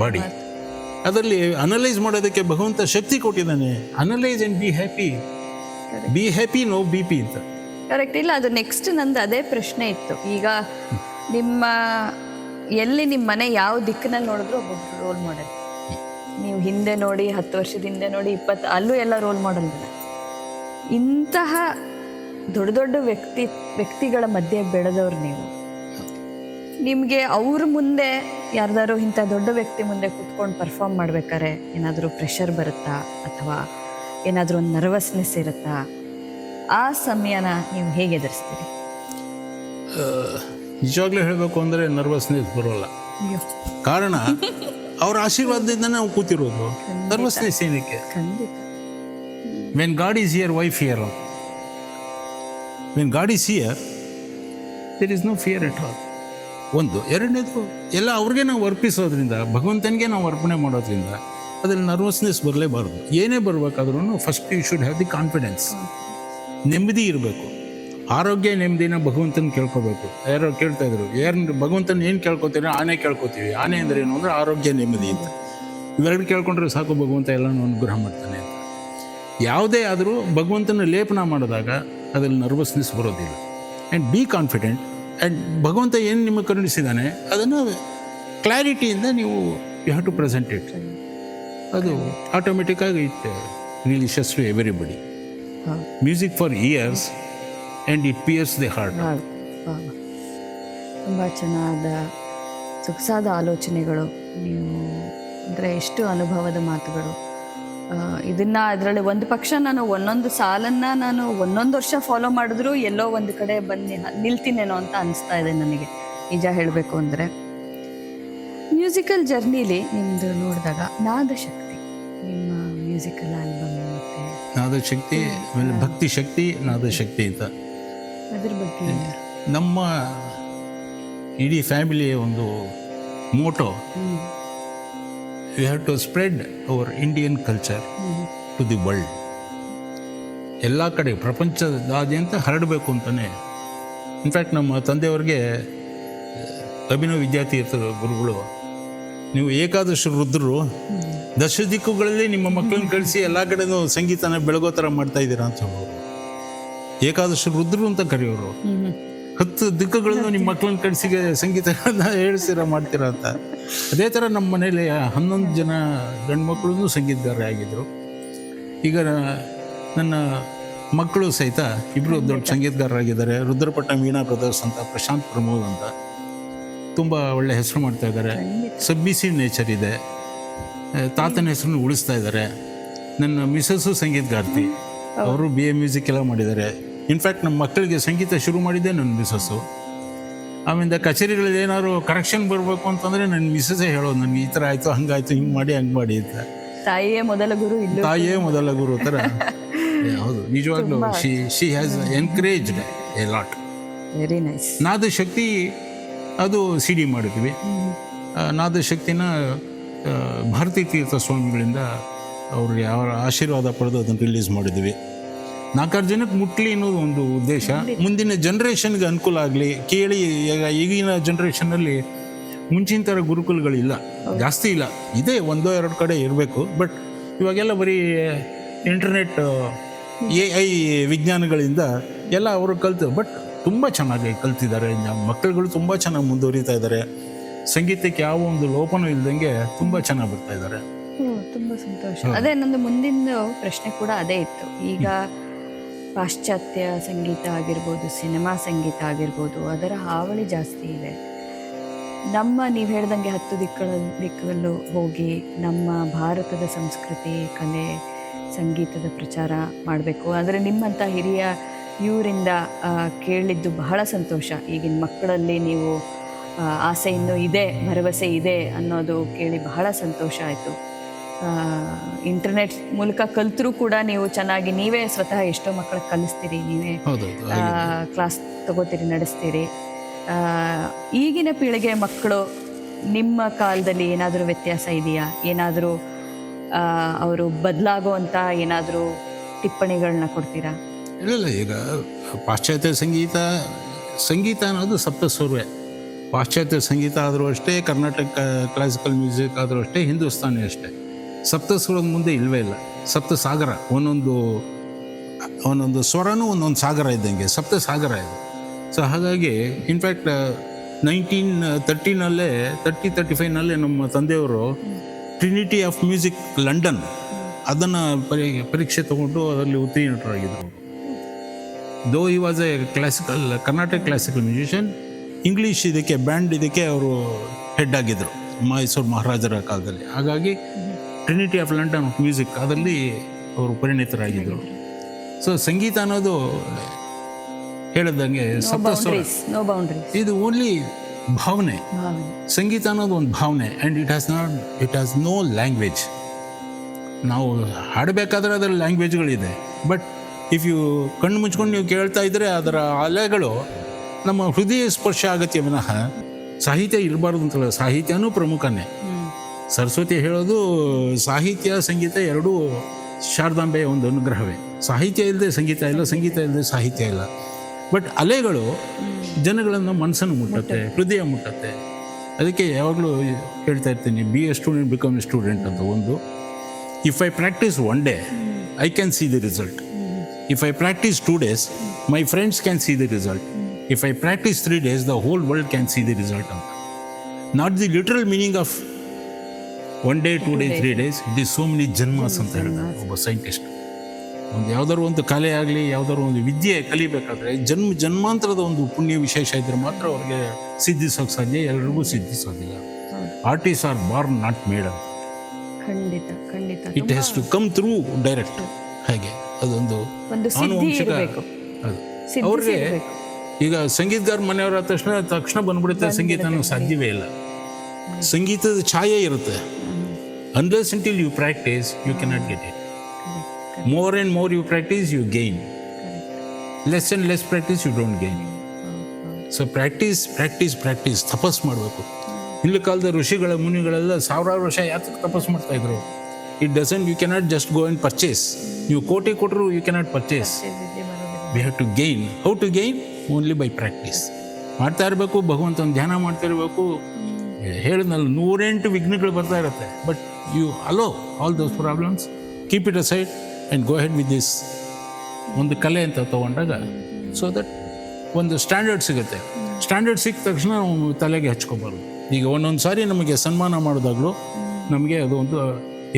body. ಅದರಲ್ಲಿ ಅನಲೈಸ್ ಮಾಡೋದಕ್ಕೆ ಭಗವಂತ ಶಕ್ತಿ ಕೊಟ್ಟಿದ್ದಾನೆ. Analyse and be happy, be happy, no BP ಅಂತ. ಕರೆಕ್ಟ್. ಇಲ್ಲ, ಅದು ನೆಕ್ಸ್ಟ್ ನಂದು ಅದೇ ಪ್ರಶ್ನೆ ಇತ್ತು. ಈಗ ನಿಮ್ಮ ನಿಮ್ಮ ಮನೆ ಯಾವ ದಿಕ್ಕಿನಲ್ಲಿ ನೋಡಿದ್ರು ಒಬ್ಬೊಬ್ರು ರೋಲ್ ಮಾಡೆಲ್. ನೀವು ಹಿಂದೆ ನೋಡಿ, 10 ವರ್ಷದ ಹಿಂದೆ ನೋಡಿ, 20, ಅಲ್ಲೂ ಎಲ್ಲ ರೋಲ್ ಮಾಡೆಲ್. ಇಂತಹ ದೊಡ್ಡ ದೊಡ್ಡ ವ್ಯಕ್ತಿಗಳ ಮಧ್ಯೆ ಬೆಳೆದವ್ರು ನೀವು. ನಿಮಗೆ ಅವ್ರ ಮುಂದೆ ಯಾರ್ದಾರು ಇಂಥ ದೊಡ್ಡ ವ್ಯಕ್ತಿ ಮುಂದೆ ಕೂತ್ಕೊಂಡು ಪರ್ಫಾರ್ಮ್ ಮಾಡ್ಬೇಕಾದ್ರೆ ಏನಾದರೂ ಪ್ರೆಷರ್ ಬರುತ್ತಾ, ಅಥವಾ ಏನಾದರೂ ಒಂದು ನರ್ವಸ್ನೆಸ್ ಇರುತ್ತಾ? ಆ ಸಮಯನ ನೀವು ಹೇಗೆ ಎದುರಿಸ್ತೀರಿ? ನಿಜವಾಗ್ಲೂ ಹೇಳಬೇಕು ಅಂದರೆ ನರ್ವಸ್ನೆಸ್ ಬರೋಲ್ಲ. ಕಾರಣ ಅವ್ರ ಆಶೀರ್ವಾದದಿಂದ ನಾವು ಕೂತಿರೋದು. ನರ್ವಸ್ನೆಸ್ ಏನಕ್ಕೆ? When God is here, why fear? When God is here, there is no fear at all. ಒಂದು. ಎರಡನೇದು, ಎಲ್ಲ ಅವ್ರಿಗೆ ನಾವು ಅರ್ಪಿಸೋದ್ರಿಂದ, ಭಗವಂತನಿಗೆ ನಾವು ಅರ್ಪಣೆ ಮಾಡೋದ್ರಿಂದ ಅದ್ರಲ್ಲಿ ನರ್ವಸ್ನೆಸ್ ಬರಲೇಬಾರ್ದು. ಏನೇ ಬರಬೇಕಾದ್ರೂ first you should have the confidence. ನೆಮ್ಮದಿ ಇರಬೇಕು. ಆರೋಗ್ಯ ನೆಮ್ಮದಿನ ಭಗವಂತನ ಕೇಳ್ಕೋಬೇಕು. ಯಾರೋ ಕೇಳ್ತಾ ಇದ್ರು, ಭಗವಂತನ ಏನು ಕೇಳ್ಕೊತೀವಿ? ಆನೆ ಕೇಳ್ಕೊತೀವಿ. ಆನೆ ಅಂದರೆ ಏನು ಅಂದರೆ ಆರೋಗ್ಯ ನೆಮ್ಮದಿ ಅಂತ. ಇವೆರಡು ಕೇಳ್ಕೊಂಡ್ರೆ ಸಾಕು, ಭಗವಂತ ಎಲ್ಲನೂ ಅನುಗ್ರಹ ಮಾಡ್ತಾನೆ ಅಂತ. ಯಾವುದೇ ಆದರೂ ಭಗವಂತನ ಲೇಪನ ಮಾಡಿದಾಗ ಅದ್ರಲ್ಲಿ ನರ್ವಸ್ನೆಸ್ ಬರೋದಿಲ್ಲ. And be confident. ಆ್ಯಂಡ್ ಭಗವಂತ ಏನು ನಿಮಗೆ ಕರುಣಿಸಿದ್ದಾನೆ ಅದನ್ನು ಕ್ಲಾರಿಟಿಯಿಂದ ನೀವು you have to present it. ಅದು ಆಟೋಮೆಟಿಕ್ಕಾಗಿ it relishes to everybody. Music for ears and it pierces the heart. ತುಂಬ ಚೆನ್ನಾದ ಸೊಗಸಾದ ಆಲೋಚನೆಗಳು ನೀವು. ಅಂದರೆ ಎಷ್ಟು ಅನುಭವದ ಮಾತುಗಳು. ಇದನ್ನು ಅದರಲ್ಲಿ ಒಂದು ಪಕ್ಷ ನಾನು ಒಂದೊಂದು ಸಾಲನ್ನು ನಾನು 1 ವರ್ಷ ಫಾಲೋ ಮಾಡಿದ್ರು ಎಲ್ಲೋ ಒಂದು ಕಡೆ ಬಂದು ನಿಲ್ತೀನೇನೋ ಅಂತ ಅನಿಸ್ತಾ ಇದೆ ನನಗೆ, ನಿಜ ಹೇಳಬೇಕು ಅಂದರೆ. ಮ್ಯೂಸಿಕಲ್ ಜರ್ನಿಲಿ ನಿಮ್ಮದು ನೋಡಿದಾಗ ನಾದಶಕ್ತಿ, ನಿಮ್ಮ ಮ್ಯೂಸಿಕಲ್ ಆಲ್ಬಮ್ ಮತ್ತು ನಾದಶಕ್ತಿ, ಆಮೇಲೆ ಭಕ್ತಿ ಶಕ್ತಿ, ನಾದಶಕ್ತಿ ಅಂತ ಅದ್ರ ಬಗ್ಗೆ ನಮ್ಮ ಇಡೀ ಫ್ಯಾಮಿಲಿಯ ಒಂದು motto, you have to spread our Indian culture to the world. ಎಲ್ಲ ಕಡೆ ಪ್ರಪಂಚದಾದ್ಯಂತ ಹರಡಬೇಕು ಅಂತಲೇ. ಇನ್ಫ್ಯಾಕ್ಟ್ ನಮ್ಮ ತಂದೆಯವ್ರಿಗೆ ಅಭಿನವ ವಿದ್ಯಾತೀರ್ಥ ಗುರುಗಳು, ನೀವು ಏಕಾದಶ ರುದ್ರರು, ದಶ ದಿಕ್ಕುಗಳಲ್ಲಿ ನಿಮ್ಮ ಮಕ್ಕಳನ್ನ ಕಳಿಸಿ ಎಲ್ಲ ಕಡೆನೂ ಸಂಗೀತನ ಬೆಳಗೋ ಥರ ಮಾಡ್ತಾ ಇದ್ದೀರಾ ಅಂತ ಹೇಳೋರು. ಏಕಾದಶ ರುದ್ರರು ಅಂತ ಕರೆಯೋರು. 10 ದಿಕ್ಕುಗಳನ್ನು ನಿಮ್ಮ ಮಕ್ಕಳನ್ನ ಕಳಿಸಿ ಸಂಗೀತಗಳನ್ನ ಹೇಳ್ತೀರಾ ಮಾಡ್ತೀರಾ ಅಂತ. ಅದೇ ಥರ ನಮ್ಮ ಮನೇಲಿ 11 ಜನ ಗಂಡು ಮಕ್ಕಳು ಸಂಗೀತಗಾರರಾಗಿದ್ದರು. ಈಗ ನನ್ನ ಮಕ್ಕಳು ಸಹಿತ ಇಬ್ಬರು ದೊಡ್ಡ ಸಂಗೀತಗಾರರಾಗಿದ್ದಾರೆ. ರುದ್ರಪಟ್ಟಣ ವೀಣಾ ಬ್ರದರ್ಸ್ ಅಂತ, ಪ್ರಶಾಂತ್ ಪ್ರಮೋದ್ ಅಂತ, ತುಂಬ ಒಳ್ಳೆ ಹೆಸರು ಮಾಡ್ತಾ ಇದ್ದಾರೆ. ಸಬ್ಮಿಸಿವ್ ನೇಚರ್ ಇದೆ. ತಾತನ ಹೆಸರನ್ನು ಉಳಿಸ್ತಾ ಇದ್ದಾರೆ. ನನ್ನ ಮಿಸಸ್ಸು ಸಂಗೀತಗಾರ್ತಿ, ಅವರು BA ಮ್ಯೂಸಿಕ್ ಎಲ್ಲ ಮಾಡಿದ್ದಾರೆ. ಇನ್ಫ್ಯಾಕ್ಟ್ ನಮ್ಮ ಮಕ್ಕಳಿಗೆ ಸಂಗೀತ ಶುರು ಮಾಡಿದ್ದೆ ನನ್ನ ಮಿಸಸ್ಸು. ಆಮೇಲೆ ಕಚೇರಿಗಳಲ್ಲಿ ಏನಾದ್ರು ಕರೆಕ್ಷನ್ ಬರಬೇಕು ಅಂತಂದರೆ ನನ್ನ ಮಿಸಸ್ಸೇ ಹೇಳೋದು, ನನಗೆ ಈ ಥರ ಆಯಿತು, ಹಂಗಾಯ್ತು, ಹಿಂಗೆ ಮಾಡಿ ಹಂಗೆ ಮಾಡಿ ಅಂತ. ತಾಯಿಯೇ ಮೊದಲ ಗುರು, ತಾಯಿಯೇ ಮೊದಲ ಗುರು ಥರ. ಹೌದು, ನಿಜವಾಗ್ಲೂ she has encouraged a lot. Very nice. ನಾದಶಕ್ತಿ ಅದು CD ಮಾಡಿದ್ವಿ. ನಾದಶಕ್ತಿನ ಭಾರತೀ ತೀರ್ಥ ಸ್ವಾಮಿಗಳಿಂದ ಅವ್ರಿಗೆ ಅವರ ಆಶೀರ್ವಾದ ಪಡೆದು ಅದನ್ನು ರಿಲೀಸ್ ಮಾಡಿದ್ವಿ. 4 ಜನಕ್ಕೆ ಮುಟ್ಲಿ ಅನ್ನೋದು ಒಂದು ಉದ್ದೇಶ. ಮುಂದಿನ ಜನ್ರೇಷನ್ಗೆ ಅನುಕೂಲ ಆಗಲಿ ಕೇಳಿ. ಈಗಿನ ಜನ್ರೇಷನ್ನಲ್ಲಿ ಮುಂಚಿನ ಥರ ಗುರುಕುಲಗಳಿಲ್ಲ, ಜಾಸ್ತಿ ಇಲ್ಲ. ಇದೆ 1-2 ಕಡೆ ಇರಬೇಕು. ಬಟ್ ಇವಾಗೆಲ್ಲ ಬರೀ ಇಂಟರ್ನೆಟ್, AI ವಿಜ್ಞಾನಗಳಿಂದ ಎಲ್ಲ ಅವರು ಕಲಿತು. ಬಟ್ ತುಂಬ ಚೆನ್ನಾಗಿ ಕಲ್ತಿದ್ದಾರೆ. ಮಕ್ಕಳುಗಳು ತುಂಬ ಚೆನ್ನಾಗಿ ಮುಂದುವರಿತಾ ಇದ್ದಾರೆ. ಸಂಗೀತಕ್ಕೆ ಯಾವ ಒಂದು ಲೋಪನೂ ಇಲ್ದಂಗೆ ತುಂಬ ಚೆನ್ನಾಗಿ ಬರ್ತಾ ಇದ್ದಾರೆ. ತುಂಬ ಸಂತೋಷ. ಅದೇ ನಂದು ಮುಂದಿನ ಪ್ರಶ್ನೆ ಕೂಡ ಅದೇ ಇತ್ತು. ಈಗ ಪಾಶ್ಚಾತ್ಯ ಸಂಗೀತ ಆಗಿರ್ಬೋದು, ಸಿನಿಮಾ ಸಂಗೀತ ಆಗಿರ್ಬೋದು, ಅದರ ಹಾವಳಿ ಜಾಸ್ತಿ ಇದೆ. ನೀವು ಹೇಳ್ದಂಗೆ 10 ದಿಕ್ಕಲ್ಲೂ ಹೋಗಿ ನಮ್ಮ ಭಾರತದ ಸಂಸ್ಕೃತಿ, ಕಲೆ, ಸಂಗೀತದ ಪ್ರಚಾರ ಮಾಡಬೇಕು. ಆದರೆ ನಿಮ್ಮಂಥ ಹಿರಿಯ ಇವರಿಂದ ಕೇಳಿದ್ದು ಬಹಳ ಸಂತೋಷ. ಈಗಿನ ಮಕ್ಕಳಲ್ಲಿ ನೀವು ಆಸೆ ಇನ್ನೂ ಇದೆ, ಭರವಸೆ ಇದೆ ಅನ್ನೋದು ಕೇಳಿ ಬಹಳ ಸಂತೋಷ ಆಯಿತು. ಇಂಟರ್ನೆಟ್ ಮೂಲಕ ಕಲ್ತರೂ ಕೂಡ ನೀವು ಚೆನ್ನಾಗಿ ನೀವೇ ಸ್ವತಃ ಎಷ್ಟೋ ಮಕ್ಕಳಿಗೆ ಕಲಿಸ್ತೀರಿ, ನೀವೇ ಕ್ಲಾಸ್ ತಗೋತೀರಿ, ನಡೆಸ್ತೀರಿ. ಈಗಿನ ಪೀಳಿಗೆ ಮಕ್ಕಳು ನಿಮ್ಮ ಕಾಲದಲ್ಲಿ ಏನಾದರೂ ವ್ಯತ್ಯಾಸ ಇದೆಯಾ? ಏನಾದರೂ ಅವರು ಬದಲಾಗುವಂಥ ಏನಾದರೂ ಟಿಪ್ಪಣಿಗಳನ್ನ ಕೊಡ್ತೀರಾ? ಇಲ್ಲ, ಈಗ ಪಾಶ್ಚಾತ್ಯ ಸಂಗೀತ ಅನ್ನೋದು ಸಪ್ತಸ್ವರವೇ. ಪಾಶ್ಚಾತ್ಯ ಸಂಗೀತ ಆದರೂ ಅಷ್ಟೇ, ಕರ್ನಾಟಕ ಕ್ಲಾಸಿಕಲ್ ಮ್ಯೂಸಿಕ್ ಆದರೂ ಅಷ್ಟೇ, ಹಿಂದೂಸ್ತಾನಿ ಅಷ್ಟೇ. ಸಪ್ತಸ್ವರದ ಮುಂದೆ ಇಲ್ಲವೇ ಇಲ್ಲ. ಸಪ್ತ ಸಾಗರ, ಒಂದೊಂದು ಸ್ವರನೂ ಒಂದೊಂದು ಸಾಗರ ಇದ್ದಂಗೆ, ಸಪ್ತ ಸಾಗರ ಇದೆ. ಸೊ ಹಾಗಾಗಿ ಇನ್ಫ್ಯಾಕ್ಟ್ 1935 ನಮ್ಮ ತಂದೆಯವರು ಟ್ರಿನಿಟಿ ಆಫ್ ಮ್ಯೂಸಿಕ್ ಲಂಡನ್ ಅದನ್ನು ಪರೀಕ್ಷೆ ತಗೊಂಡು ಅದರಲ್ಲಿ ಉತ್ತೀರ್ಣರಾಗಿದ್ದರು. ದೋ ಹಿ was A Karnataka classical musician, English ಇದಕ್ಕೆ ಬ್ಯಾಂಡ್ ಇದಕ್ಕೆ ಅವರು ಹೆಡ್ ಆಗಿದ್ದರು ಮೈಸೂರು ಮಹಾರಾಜರ ಕಾಲದಲ್ಲಿ. ಹಾಗಾಗಿ Trinity of London of music ಅದರಲ್ಲಿ ಅವರು ಪರಿಣಿತರಾಗಿದ್ದರು. ಸೊ ಸಂಗೀತ ಅನ್ನೋದು ಹೇಳಿದಂಗೆ ಸಪ್ತಸ್ವರ, ಇದು ಓನ್ಲಿ ಭಾವನೆ. ಸಂಗೀತ ಅನ್ನೋದು ಒಂದು ಭಾವನೆ. And it has no language. ನಾವು ಹಾಡಬೇಕಾದ್ರೆ ಅದರ ಲ್ಯಾಂಗ್ವೇಜ್ಗಳಿದೆ. ಬಟ್ ಇಫ್ ಯು ಕಣ್ಣು ಮುಚ್ಕೊಂಡು ನೀವು ಕೇಳ್ತಾ ಇದ್ದರೆ ಅದರ ಅಲೆಗಳು ನಮ್ಮ ಹೃದಯ ಸ್ಪರ್ಶ ಆಗತ್ತೆ ವಿನಃ ಸಾಹಿತ್ಯ ಇರಬಾರ್ದು ಅಂತಲ್ಲ. ಸಾಹಿತ್ಯನೂ ಪ್ರಮುಖನೇ. ಸರಸ್ವತಿ ಹೇಳೋದು ಸಾಹಿತ್ಯ ಸಂಗೀತ ಎರಡೂ ಶಾರದಾಂಬೆಯ ಒಂದು ಅನುಗ್ರಹವೇ. ಸಾಹಿತ್ಯ ಇಲ್ಲದೆ ಸಂಗೀತ ಇಲ್ಲ, ಸಂಗೀತ ಇಲ್ಲದೆ ಸಾಹಿತ್ಯ ಇಲ್ಲ. ಬಟ್ ಅಲೆಗಳು ಜನಗಳನ್ನು ಮನಸ್ಸನ್ನು ಮುಟ್ಟುತ್ತೆ, ಹೃದಯ ಮುಟ್ಟುತ್ತೆ. ಅದಕ್ಕೆ ಯಾವಾಗಲೂ ಹೇಳ್ತಾ ಇರ್ತೀನಿ, be a student become a student ಅಂತ. ಒಂದು, if I practise 1 day I can see the result. If I practise 2 days my friends can see the result. If I practise 3 days the whole world can see the result ಅಂತ. Not the literal meaning of 1 day 2 days 3 days, it is so many ಜನ್ಮಾಸ್ ಅಂತ ಹೇಳ್ತಾರೆ ಒಬ್ಬ ಸೈಂಟಿಸ್ಟ್. ಒಂದು ಯಾವುದಾದ್ರು ಒಂದು ಕಲೆ ಆಗಲಿ, ಯಾವುದಾದ್ರು ಒಂದು ವಿದ್ಯೆ ಕಲಿಬೇಕಾದ್ರೆ ಜನ್ಮಾಂತರದ ಒಂದು ಪುಣ್ಯ ವಿಶೇಷ ಇದ್ದರೆ ಮಾತ್ರ ಅವ್ರಿಗೆ ಸಿದ್ಧಿಸೋಕೆ ಸಾಧ್ಯ. ಎಲ್ರಿಗೂ ಸಿದ್ಧಿಸೋದಿಲ್ಲ. Artist are born not made ಅಂತ. ಖಂಡಿತ ಖಂಡಿತ. It has to come through direct. ಹಾಗೆ ಅದೊಂದು ಆನುವಂಶಿಕ. ಅದು ಅವ್ರಿಗೆ ಈಗ ಸಂಗೀತಗಾರ ಮನೆಯವರ ತಕ್ಷಣ ಬಂದ್ಬಿಡುತ್ತೆ ಸಂಗೀತ ಅನ್ನೋ ಸಾಧ್ಯವೇ ಇಲ್ಲ. ಸಂಗೀತದ ಛಾಯೆ ಇರುತ್ತೆ. Unless until you practice, you cannot get it. More and more you practice, you gain. Less and less practice, you don't gain. So practice ತಪಸ್ ಮಾಡಬೇಕು. ಇಲ್ಲಿ ಕಾಲದ ಋಷಿಗಳ ಮುನಿಗಳೆಲ್ಲ ಸಾವಿರಾರು ವರ್ಷ ಯಾತಕ್ಕೆ ತಪಸ್ ಮಾಡ್ತಾ ಇದ್ರು? It doesn't, you cannot just go and purchase. ನೀವು ಕೋಟಿ ಕೊಟ್ಟರು you cannot purchase. We have to gain. How to gain? Only by practice. ಮಾಡ್ತಾ ಇರಬೇಕು, ಭಗವಂತನ ಧ್ಯಾನ ಮಾಡ್ತಾ ಇರಬೇಕು. ಹೇಳಿದ್ನಲ್ಲ 108 ವಿಘ್ನಗಳು ಬರ್ತಾ ಇರುತ್ತೆ. But you allow all those problems, keep it aside and go head with this. ಒಂದು ಕಲೆ ಅಂತ ತೊಗೊಂಡಾಗ ಸೊ ದಟ್ ಒಂದು ಸ್ಟ್ಯಾಂಡರ್ಡ್ ಸಿಗುತ್ತೆ. ಸ್ಟ್ಯಾಂಡರ್ಡ್ ಸಿಕ್ಕ ತಕ್ಷಣ ನಾವು ತಲೆಗೆ ಹಚ್ಕೋಬಾರ್ದು. ಈಗ ಒಂದೊಂದು ಸಾರಿ ನಮಗೆ ಸನ್ಮಾನ ಮಾಡಿದಾಗಲೂ ನಮಗೆ ಅದು ಒಂದು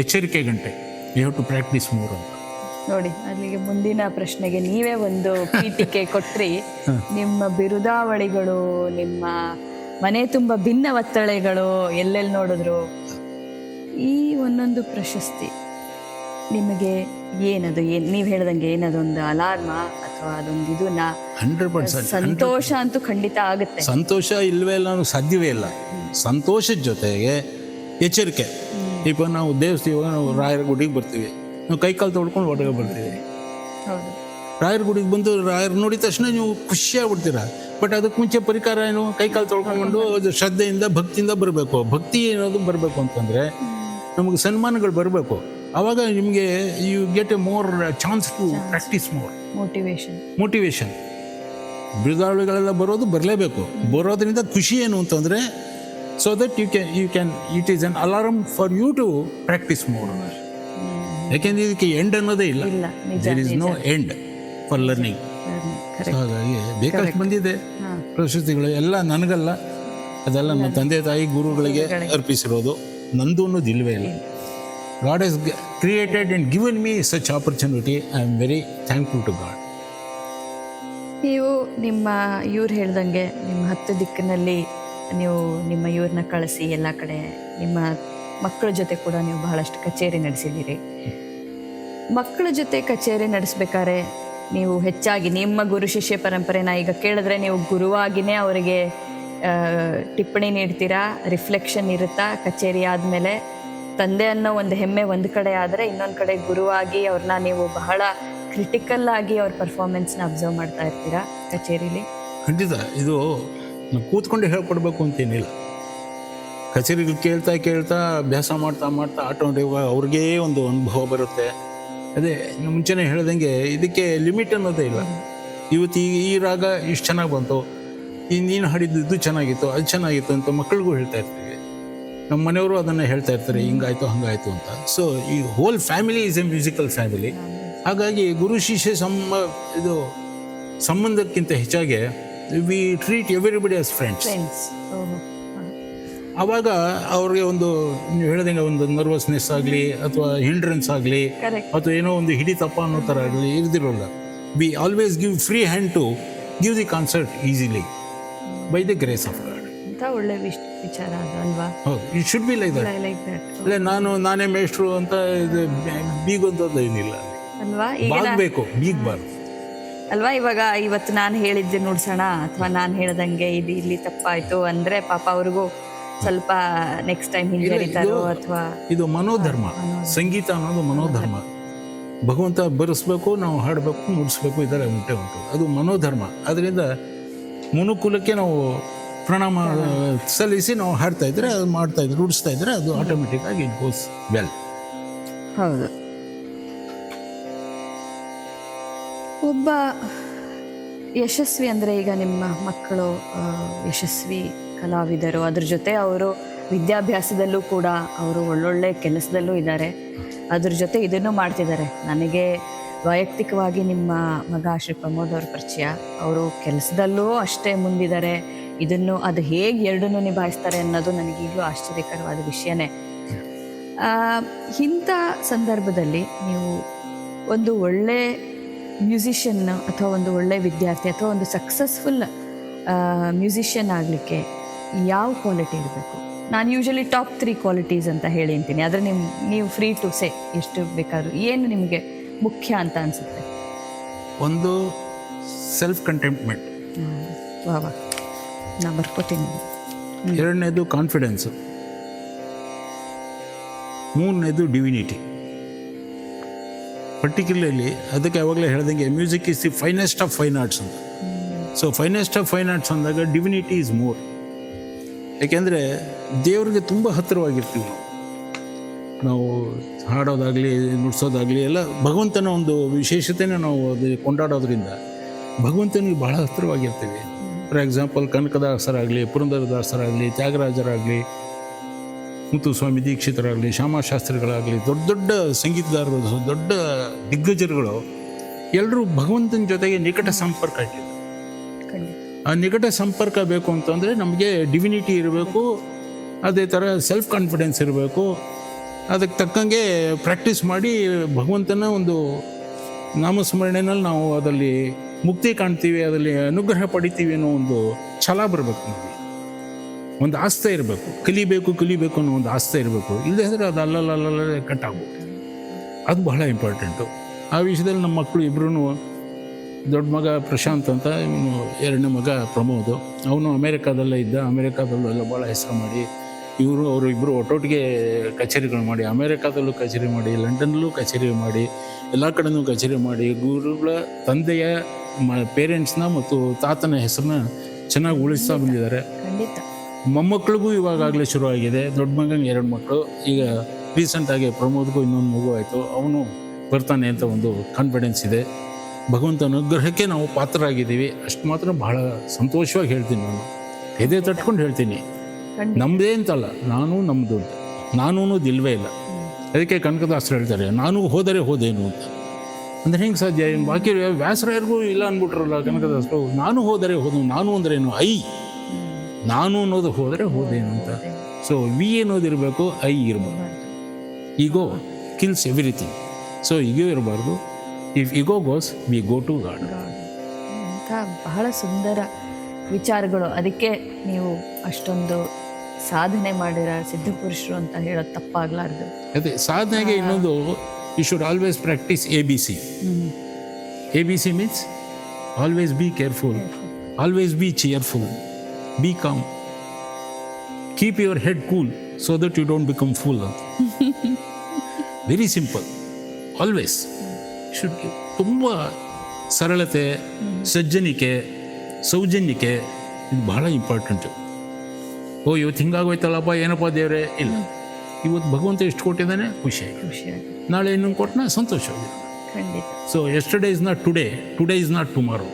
ಎಚ್ಚರಿಕೆ ಗಂಟೆ. You have to practice more ಅಂತ. ನೋಡಿ, ಅಲ್ಲಿಗೆ ಮುಂದಿನ ಪ್ರಶ್ನೆಗೆ ನೀವೇ ಒಂದು ಪೀಠಿಕೆ ಕೊಟ್ರಿ. ನಿಮ್ಮ ಬಿರುದಾವಳಿಗಳು, ನಿಮ್ಮ ಮನೆ ತುಂಬ ಭಿನ್ನ ಒತ್ತಳೆಗಳು ಎಲ್ಲೆಲ್ಲಿ ನೋಡಿದ್ರು, ಈ ಒಂದೊಂದು ಪ್ರಶಸ್ತಿ ನಿಮಗೆ ಏನದು? ನೀವು ಹೇಳ್ದಂಗೆ ಏನದೊಂದು ಅಲಾರ್ಮ ಅಥವಾ ಅದೊಂದು ಇದನ್ನ 100% ಸಂತೋಷ ಅಂತೂ ಖಂಡಿತ ಆಗುತ್ತೆ. ಸಂತೋಷ ಇಲ್ಲವೇ ಇಲ್ಲ ಅನ್ನೋ ಸಾಧ್ಯವೇ ಇಲ್ಲ. ಸಂತೋಷದ ಜೊತೆಗೆ ಎಚ್ಚರಿಕೆ. ಈಗ ನಾವು ದೇವಸ್ಥಾನ, ನಾವು ರಾಯರ ಗುಡಿಗೆ ಬರ್ತೀವಿ, ನಾವು ಕೈಕಾಲು ತೊಳ್ಕೊಂಡು ಹೊರಗೆ ಬರ್ತೀವಿ. ಹೌದು, ರಾಯರ ಗುಡಿಗೆ ಬಂದು ರಾಯರು ನೋಡಿದ ತಕ್ಷಣ ನೀವು ಖುಷಿಯಾಗ್ಬಿಡ್ತೀರ. ಬಟ್ ಅದಕ್ಕೆ ಮುಂಚೆ ಪರಿಕಾರ ಏನು? ಕೈಕಾಲು ತೊಳ್ಕೊಂಡು ಅದು ಶ್ರದ್ಧೆಯಿಂದ ಭಕ್ತಿಯಿಂದ ಬರಬೇಕು. ಭಕ್ತಿ ಏನಾದ್ರು ಬರಬೇಕು ಅಂತಂದರೆ ನಮಗೆ ಸನ್ಮಾನಗಳು ಬರಬೇಕು. ಆವಾಗ ನಿಮಗೆ you get a more chance to practice more. Motivation. ಬಿರುದಾವಳಿಗಳೆಲ್ಲ ಬರಲೇಬೇಕು. ಬರೋದ್ರಿಂದ ಖುಷಿ ಏನು ಅಂತಂದರೆ so that you can it is an alarm for you to practice more. ಯಾಕೆಂದರೆ ಇದಕ್ಕೆ ಎಂಡ್ ಅನ್ನೋದೇ ಇಲ್ಲ. There is no end for learning. ಹಾಗಾಗಿ ಬೇಕಷ್ಟು ಬಂದಿದೆ ಪ್ರಶಸ್ತಿಗಳು. ಎಲ್ಲ ನನಗಲ್ಲ, ಅದೆಲ್ಲ ನನ್ನ ತಂದೆ ತಾಯಿ ಗುರುಗಳಿಗೆ ಅರ್ಪಿಸಿರೋದು. ನಂದು ಅನ್ನೋದು ಇಲ್ಲವೇ ಇಲ್ಲ. God has created and given me such opportunity. I am very thankful to God. ನೀವು ನಿಮ್ಮ ಇವ್ರು ಹೇಳ್ದಂಗೆ ನಿಮ್ಮ 10 ದಿಕ್ಕಿನಲ್ಲಿ ನೀವು ನಿಮ್ಮ ಇವ್ರನ್ನ ಕಳಿಸಿ ಎಲ್ಲ ಕಡೆ ನಿಮ್ಮ ಮಕ್ಕಳ ಜೊತೆ ಕೂಡ ನೀವು ಬಹಳಷ್ಟು ಕಚೇರಿ ನಡೆಸಿದ್ದೀರಿ. ಮಕ್ಕಳ ಜೊತೆ ಕಚೇರಿ ನಡೆಸ್ಬೇಕಾದ್ರೆ ನೀವು ಹೆಚ್ಚಾಗಿ ನಿಮ್ಮ ಗುರು ಶಿಷ್ಯ ಪರಂಪರೆನ ಈಗ ಕೇಳಿದ್ರೆ ನೀವು ಗುರುವಾಗಿಯೇ ಅವರಿಗೆ ಟಿಪ್ಪಣಿ ನೀಡ್ತೀರಾ? ರಿಫ್ಲೆಕ್ಷನ್ ಇರುತ್ತಾ ಕಚೇರಿ ಆದಮೇಲೆ? ತಂದೆ ಅನ್ನೋ ಒಂದು ಹೆಮ್ಮೆ ಒಂದು ಕಡೆ ಆದರೆ, ಇನ್ನೊಂದು ಕಡೆ ಗುರುವಾಗಿ ಅವ್ರನ್ನ ನೀವು ಬಹಳ ಕ್ರಿಟಿಕಲ್ ಆಗಿ ಅವ್ರ ಪರ್ಫಾರ್ಮೆನ್ಸ್ನ ಅಬ್ಸರ್ವ್ ಮಾಡ್ತಾ ಇರ್ತೀರಾ ಕಚೇರಿಲಿ? ಖಂಡಿತ. ಇದು ಕೂತ್ಕೊಂಡು ಹೇಳ್ಕೊಡ್ಬೇಕು ಅಂತೇನಿಲ್ಲ. ಕಚೇರಿಗಳು ಕೇಳ್ತಾ ಅಭ್ಯಾಸ ಮಾಡ್ತಾ ಆಟೋಮೆಟಿಕ್ ಅವ್ರಿಗೇ ಒಂದು ಅನುಭವ ಬರುತ್ತೆ. ಅದೇ ಮುಂಚೆನೇ ಹೇಳ್ದಂಗೆ ಇದಕ್ಕೆ ಲಿಮಿಟ್ ಅನ್ನೋದೇ ಇಲ್ಲ. ಇವತ್ತು ಈ ರಾಗ ಇಷ್ಟು ಚೆನ್ನಾಗಿ ಬಂತು, ನೀನು ಹಾಡಿದ್ದು ಇದು ಚೆನ್ನಾಗಿತ್ತು, ಅದು ಚೆನ್ನಾಗಿತ್ತು ಅಂತ ಮಕ್ಕಳಿಗೂ ಹೇಳ್ತಾ ಇರ್ತೀವಿ. ನಮ್ಮ ಮನೆಯವರು ಅದನ್ನು ಹೇಳ್ತಾ ಇರ್ತಾರೆ, ಹಿಂಗಾಯ್ತು ಹಂಗಾಯ್ತು ಅಂತ. ಸೊ ಈ whole family is A musical family. ಹಾಗಾಗಿ ಗುರು ಶಿಷ್ಯ ಸಂಬಂಧಕ್ಕಿಂತ ಹೆಚ್ಚಾಗಿ we treat everybody as friends. ಆವಾಗ ಅವ್ರಿಗೆ ಒಂದು ನೀವು ಹೇಳ್ದಂಗೆ ಒಂದು ನರ್ವಸ್ನೆಸ್ ಆಗಲಿ ಅಥವಾ ಹಿಂಡ್ರೆನ್ಸ್ ಆಗಲಿ ಅಥವಾ ಏನೋ ಒಂದು ಹಿಡಿತಪ್ಪ ಅನ್ನೋ ಥರ ಆಗಲಿ ಇರ್ದಿರೋಲ್ಲ. We always give free hand to give the concert easily by the grace of God. ಒಳ್ಳೆ ವಿಚಾರ ಅದು ಅಲ್ವಾ? ಹೌದು, it should be like that. ಇಲ್ಲ ನಾನೇ ಮೇಷ್ಟ್ರು ಅಂತ ಇದು ಬೀಗೊಂಥದ್ದು ಏನಿಲ್ಲ ಅಲ್ವಾ? ಬಾಗಬೇಕು, ಬೀಗಬಾರ್ದು ಅಲ್ವಾ? ಇವತ್ತು ನಾನು ಹೇಳಿದ್ದೆ ನುಡ್ಸೋಣ ಅಥವಾ ನಾನು ಹೇಳ್ದಂಗೆ ಇಲ್ಲಿ ತಪ್ಪಾಯ್ತು ಅಂದರೆ ಪಾಪ ಅವ್ರಿಗೂ ಸ್ವಲ್ಪ ನೆಕ್ಸ್ಟ್ ಟೈಮ್ ಹಿಂಜರಿತಾರೋ ಅಥವಾ ಇದು ಮನೋಧರ್ಮ. ಸಂಗೀತ ಅನ್ನೋದು ಮನೋಧರ್ಮ. ಭಗವಂತ ಬರೆಸ್ಬೇಕು, ನಾವು ಹಾಡಬೇಕು, ನುಡಿಸ್ಬೇಕು, ಇದರ ಉಂಟು. ಅದು ಮನೋಧರ್ಮ. ಅದರಿಂದ ಮನುಕುಲಕ್ಕೆ ನಾವು ಪ್ರಣಾಮ ಸಲ್ಲಿಸಿ ನಾವು ಹಾಡ್ತಾ ಇದ್ರೆ, ಅದು ಮಾಡ್ತಾ ಇದ್ರೆ, ನುಡಿಸ್ತಾ ಇದ್ರೆ ಅದು ಆಟೋಮೆಟಿಕ್ ಆಗಿ ಇಟ್ ಗೋಸ್ ವೆಲ್. ಹೌದು. ಒಬ್ಬ ಯಶಸ್ವಿ ಅಂದರೆ ಈಗ ನಿಮ್ಮ ಮಕ್ಕಳು ಯಶಸ್ವಿ ಕಲಾವಿದರು, ಅದ್ರ ಜೊತೆ ಅವರು ವಿದ್ಯಾಭ್ಯಾಸದಲ್ಲೂ ಕೂಡ ಅವರು ಒಳ್ಳೊಳ್ಳೆ ಕೆಲಸದಲ್ಲೂ ಇದ್ದಾರೆ, ಅದ್ರ ಜೊತೆ ಇದನ್ನು ಮಾಡ್ತಿದ್ದಾರೆ. ನನಗೆ ವೈಯಕ್ತಿಕವಾಗಿ ನಿಮ್ಮ ಮಗ ಶ್ರೀ ಪ್ರಮೋದ್ ಅವ್ರ ಪರಿಚಯ. ಅವರು ಕೆಲಸದಲ್ಲೂ ಅಷ್ಟೇ ಮುಂದಿದ್ದಾರೆ. ಇದನ್ನು ಅದು ಹೇಗೆ ಎರಡನ್ನೂ ನಿಭಾಯಿಸ್ತಾರೆ ಅನ್ನೋದು ನನಗೀಗಲೂ ಆಶ್ಚರ್ಯಕರವಾದ ವಿಷಯನೇ. ಇಂಥ ಸಂದರ್ಭದಲ್ಲಿ ನೀವು ಒಂದು ಒಳ್ಳೆ ಮ್ಯೂಸಿಷಿಯನ್ ಅಥವಾ ಒಂದು ಒಳ್ಳೆ ವಿದ್ಯಾರ್ಥಿ ಅಥವಾ ಒಂದು ಸಕ್ಸಸ್ಫುಲ್ ಮ್ಯೂಸಿಷಿಯನ್ ಆಗಲಿಕ್ಕೆ ಯಾವ ಕ್ವಾಲಿಟಿ ಇರಬೇಕು? ನಾನು ಯೂಶಲಿ ಟಾಪ್ 3 ಕ್ವಾಲಿಟೀಸ್ ಅಂತ ಹೇಳಿ ಅಂತೀನಿ, ಆದರೆ ನೀವು ಫ್ರೀ ಟು ಸೇ ಎಷ್ಟು ಬೇಕಾದ್ರೂ. ಏನು ನಿಮಗೆ ಮುಖ್ಯ ಅಂತ ಅನಿಸುತ್ತೆ? ಒಂದು ಸೆಲ್ಫ್ ಕಂಟೆಂಟ್ಮೆಂಟ್, ವಾ ನಾ ಬರ್ಕೋತೀನಿ. ಎರಡನೇದು ಕಾನ್ಫಿಡೆನ್ಸು. ಮೂರನೇದು ಡಿವಿನಿಟಿ. ಪರ್ಟಿಕ್ಯುಲರ್ಲಿ ಅದಕ್ಕೆ ಯಾವಾಗಲೇ ಹೇಳ್ದಂಗೆ music is the finest of fine arts ಅಂತ. So finest of fine arts ಅಂದಾಗ ಡಿವಿನಿಟಿ ಈಸ್ ಮೋರ್. ಯಾಕೆಂದರೆ ದೇವ್ರಿಗೆ ತುಂಬ ಹತ್ತಿರವಾಗಿರ್ತೀವಿ ನಾವು ಹಾಡೋದಾಗಲಿ ನುಡ್ಸೋದಾಗಲಿ ಎಲ್ಲ ಭಗವಂತನ ಒಂದು ವಿಶೇಷತೆನೇ ನಾವು ಅದು ಕೊಂಡಾಡೋದ್ರಿಂದ ಭಗವಂತನಿಗೆ ಬಹಳ ಹತ್ತಿರವಾಗಿರ್ತೀವಿ. ಫಾರ್ ಎಕ್ಸಾಂಪಲ್ ಕನಕದಾಸರಾಗಲಿ, ಪುರಂದರದಾಸರಾಗಲಿ, ತ್ಯಾಗರಾಜರಾಗಲಿ, ಮುತ್ತುಸ್ವಾಮಿ ದೀಕ್ಷಿತರಾಗಲಿ, ಶ್ಯಾಮಶಾಸ್ತ್ರಿಗಳಾಗಲಿ, ದೊಡ್ಡ ದೊಡ್ಡ ಸಂಗೀತಗಾರರು, ದೊಡ್ಡ ದಿಗ್ಗಜರುಗಳು ಎಲ್ಲರೂ ಭಗವಂತನ ಜೊತೆಗೆ ನಿಕಟ ಸಂಪರ್ಕ ಇಟ್ಟಿದ್ದಾರೆ. ಆ ನಿಕಟ ಸಂಪರ್ಕ ಬೇಕು ಅಂತಂದರೆ ನಮಗೆ ಡಿವಿನಿಟಿ ಇರಬೇಕು, ಅದೇ ಥರ ಸೆಲ್ಫ್ ಕಾನ್ಫಿಡೆನ್ಸ್ ಇರಬೇಕು. ಅದಕ್ಕೆ ತಕ್ಕಂಗೆ ಪ್ರಾಕ್ಟೀಸ್ ಮಾಡಿ ಭಗವಂತನ ಒಂದು ನಾಮಸ್ಮರಣೆಯಲ್ಲಿ ನಾವು ಅದರಲ್ಲಿ ಮುಕ್ತಿ ಕಾಣ್ತೀವಿ, ಅದರಲ್ಲಿ ಅನುಗ್ರಹ ಪಡಿತೀವಿ ಅನ್ನೋ ಒಂದು ಛಲ ಬರಬೇಕು. ನಮಗೆ ಒಂದು ಆಸ್ಥೆ ಇರಬೇಕು, ಕಲಿಬೇಕು ಅನ್ನೋ ಒಂದು ಆಸ್ಥೆ ಇರಬೇಕು. ಇಲ್ಲದೆ ಅಂದರೆ ಅದು ಅಲ್ಲಲ್ಲೇ ಕಟ್ಟಾಗ್ಬೋದು. ಅದು ಬಹಳ ಇಂಪಾರ್ಟೆಂಟು. ಆ ವಿಷಯದಲ್ಲಿ ನಮ್ಮ ಮಕ್ಕಳು ಇಬ್ಬರೂ, ದೊಡ್ಡ ಮಗ ಪ್ರಶಾಂತ್ ಅಂತ, ಇವನು ಎರಡನೇ ಮಗ ಪ್ರಮೋದ್. ಅವನು ಅಮೇರಿಕಾದಲ್ಲೇ ಇದ್ದ, ಅಮೇರಿಕಾದಲ್ಲೂ ಎಲ್ಲ ಭಾಳ ಹೆಸರು ಮಾಡಿ ಅವರು ಇಬ್ಬರು ಒಟ್ಟೊಟ್ಟಿಗೆ ಕಚೇರಿಗಳು ಮಾಡಿ, ಅಮೇರಿಕಾದಲ್ಲೂ ಕಚೇರಿ ಮಾಡಿ, ಲಂಡನ್ನಲ್ಲೂ ಕಚೇರಿ ಮಾಡಿ, ಎಲ್ಲ ಕಡೆನೂ ಕಚೇರಿ ಮಾಡಿ ಗುರುಗಳ ತಂದೆಯ ಪೇರೆಂಟ್ಸ್ನ ಮತ್ತು ತಾತನ ಹೆಸರನ್ನ ಚೆನ್ನಾಗಿ ಉಳಿಸ್ತಾ ಬಂದಿದ್ದಾರೆ. ಮೊಮ್ಮಕ್ಕಳಿಗೂ ಇವಾಗಲೇ ಶುರುವಾಗಿದೆ. ದೊಡ್ಡ ಮಗನಿಗೆ 2 ಮಕ್ಕಳು. ಈಗ ರೀಸೆಂಟಾಗಿ ಪ್ರಮೋದ್ಗೂ ಇನ್ನೊಂದು ಮಗು ಆಯಿತು. ಅವನು ಬರ್ತಾನೆ ಅಂತ ಒಂದು ಕಾನ್ಫಿಡೆನ್ಸ್ ಇದೆ. ಭಗವಂತ ಅನುಗ್ರಹಕ್ಕೆ ನಾವು ಪಾತ್ರರಾಗಿದ್ದೀವಿ. ಅಷ್ಟು ಮಾತ್ರ ಬಹಳ ಸಂತೋಷವಾಗಿ ಹೇಳ್ತೀನಿ. ನಾನು ಎದೆ ತಟ್ಕೊಂಡು ಹೇಳ್ತೀನಿ, ನಮ್ಮದೇ ಅಂತಲ್ಲ, ನಾನು ನಮ್ಮದು ಅಂತ. ನಾನೂ ಇಲ್ವೇ ಇಲ್ಲ. ಅದಕ್ಕೆ ಕನಕದಾಸರು ಹೇಳ್ತಾರೆ, ನಾನು ಹೋದರೆ ಹೋದೇನು ಅಂತ. ಅಂದರೆ ಹೆಂಗೆ ಸಾಧ್ಯ? ಬಾಕಿ ವ್ಯಾಸರಾಯರಿಗೂ ಇಲ್ಲ ಅಂದ್ಬಿಟ್ರಲ್ಲ ಕನಕದಾಸರು. ನಾನು ಹೋದರೆ ಹೋದನು. ನಾನು ಅಂದ್ರೇನು? ನಾನು ಅನ್ನೋದು ಹೋದರೆ ಹೋದೇನು ಅಂತ. ಸೊ ವಿ ಅನ್ನೋದಿರಬೇಕು, ಐ ಇರಬಾರ್ದು. Ego kills everything. So ego ಇರಬಾರ್ದು. If ego goes we go to God. ಅಂತ ಬಹಳ ಸುಂದರ ವಿಚಾರಗಳು. ಅದಕ್ಕೆ ನೀವು ಅಷ್ಟೊಂದು ಸಾಧನೆ ಮಾಡಿರ ಸಿದ್ಧಪುರುಷರು ಅಂತ ಹೇಳೋದು ತಪ್ಪಾಗಲಾರ್ದು. ಅದೇ ಸಾಧನೆಗೆ ಇನ್ನೊಂದು, you should always practice ABC. ABC means always be careful, always be cheerful, be calm, keep your head cool so that you don't become fool ಅಂತ. Very simple. Always should. ತುಂಬ ಸರಳತೆ, ಸಜ್ಜನಿಕೆ, ಸೌಜನ್ಯಕ್ಕೆ ಇದು ಬಹಳ ಇಂಪಾರ್ಟೆಂಟು. ಇವತ್ತು ಹಿಂಗಾಗೋಯ್ತಲ್ಲಪ್ಪ, ಏನಪ್ಪ ದೇವರೇ, ಇಲ್ಲ, ಇವತ್ತು ಭಗವಂತ ಎಷ್ಟು ಕೊಟ್ಟಿದ್ದಾನೆ, ಖುಷಿಯಾಗಿ. ನಾಳೆ ಇನ್ನೊಂದು ಕೊಟ್ಟನ, ಸಂತೋಷವಾಗಿ. So yesterday is not today, today is not tomorrow.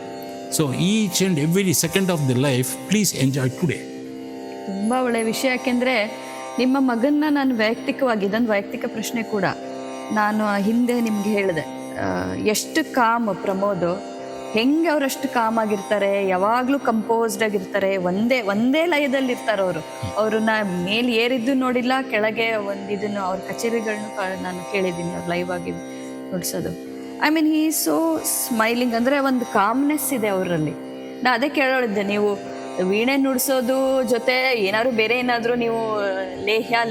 So each and every second half the life please enjoy today. ತುಂಬ ಒಳ್ಳೆಯ ವಿಷಯ. ಯಾಕೆಂದರೆ ನಿಮ್ಮ ಮಗನ್ನ ನಾನು ವೈಯಕ್ತಿಕವಾಗಿ, ಇದೊಂದು ವೈಯಕ್ತಿಕ ಪ್ರಶ್ನೆ ಕೂಡ, ನಾನು ಹಿಂದೆ ನಿಮ್ಗೆ ಹೇಳಿದೆ, ಎಷ್ಟು ಕಾಮ್ ಪ್ರಮೋದ್, ಹೆಂಗೆ ಅವರಷ್ಟು ಕಾಮ್ ಆಗಿರ್ತಾರೆ, ಯಾವಾಗಲೂ ಕಂಪೋಸ್ಡ್ ಆಗಿರ್ತಾರೆ, ಒಂದೇ ಲಯದಲ್ಲಿ ಇರ್ತಾರೆ ಅವರು. ಅವ್ರನ್ನ ಮೇಲೆ ಏರಿದ್ದು ನೋಡಿಲ್ಲ, ಕೆಳಗೆ ಇದನ್ನು ಅವ್ರ ಕಚೇರಿಗಳನ್ನೂ ನಾನು ಕೇಳಿದ್ದೀನಿ, ಅವ್ರು ಲೈವ್ ಆಗಿ ನುಡಿಸೋದು. I mean he so smiling. ಅಂದರೆ ಒಂದು ಕಾಮ್ನೆಸ್ ಇದೆ ಅವರಲ್ಲಿ. ನಾ ಅದೇ ಕೇಳೋಳಿದ್ದೆ, ನೀವು ವೀಣೆ ನುಡಿಸೋದು ಜೊತೆ ಏನಾದ್ರು ಬೇರೆ ಏನಾದರೂ ನೀವು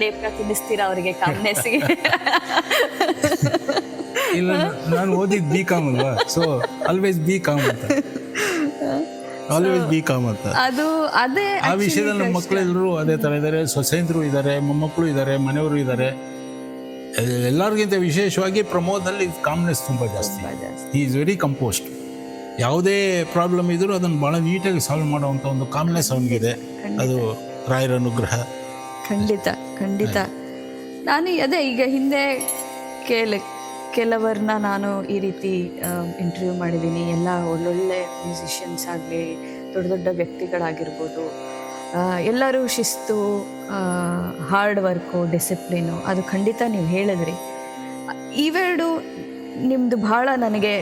ಲೇಪ ತಿನ್ನಿಸ್ತೀರಾ ಅವರಿಗೆ ಕಾಮ್ನೆಸ್ಗೆ? ಇಲ್ಲ, ನಾನು ಓದಿದ್ದು ಬಿ ಕಾಮ್ ಅಲ್ವಾ, ಸೊ ಆಲ್ವೇಸ್ ಬಿ ಕಾಮ್ ಅಂತ. ಆಲ್ವೇಸ್ ಬಿ ಕಾಮ್ ಅಂತ. ಅದು ಅದೇ ಆ ವಿಷಯದಲ್ಲಿ ನಮ್ಮ ಮಕ್ಕಳೆಲ್ಲರೂ ಅದೇ ಥರ ಇದ್ದಾರೆ. ಸೊಸೆಂದ್ರು ಇದ್ದಾರೆ, ಮೊಮ್ಮಕ್ಕಳು ಇದ್ದಾರೆ, ಮನೆಯವರು ಇದ್ದಾರೆ. ಎಲ್ಲರಿಗಿಂತ ವಿಶೇಷವಾಗಿ ಪ್ರಮೋದಲ್ಲಿ ಕಾಮ್ನೆಸ್ ತುಂಬ ಜಾಸ್ತಿ. He is very compost. ಯಾವುದೇ ಪ್ರಾಬ್ಲಮ್ ಇದ್ದರೂ ಅದನ್ನು ಭಾಳ ನೀಟಾಗಿ ಸಾಲ್ವ್ ಮಾಡೋವಂಥ ಒಂದು ಕಾಮ್ನೆಸ್ ಅವನಿಗಿದೆ. ಅದು ರಾಯರ ಅನುಗ್ರಹ. ಖಂಡಿತ. ನಾನು ಅದೇ ಈಗ ಹಿಂದೆ ಕೆಲವರನ್ನ ನಾನು ಈ ರೀತಿ ಇಂಟರ್ವ್ಯೂ ಮಾಡಿದ್ದೀನಿ. ಎಲ್ಲ ಒಳ್ಳೊಳ್ಳೆ ಮ್ಯೂಸಿಷಿಯನ್ಸ್ ಆಗಲಿ, ದೊಡ್ಡ ದೊಡ್ಡ ವ್ಯಕ್ತಿಗಳಾಗಿರ್ಬೋದು, ಎಲ್ಲರೂ ಶಿಸ್ತು, ಹಾರ್ಡ್ ವರ್ಕು, ಡಿಸಿಪ್ಲಿನು, ಅದು ಖಂಡಿತ ನೀವು ಹೇಳಿದ್ರಿ. ಇವೆರಡು ನಿಮ್ಮದು ಭಾಳ ನನಗೆ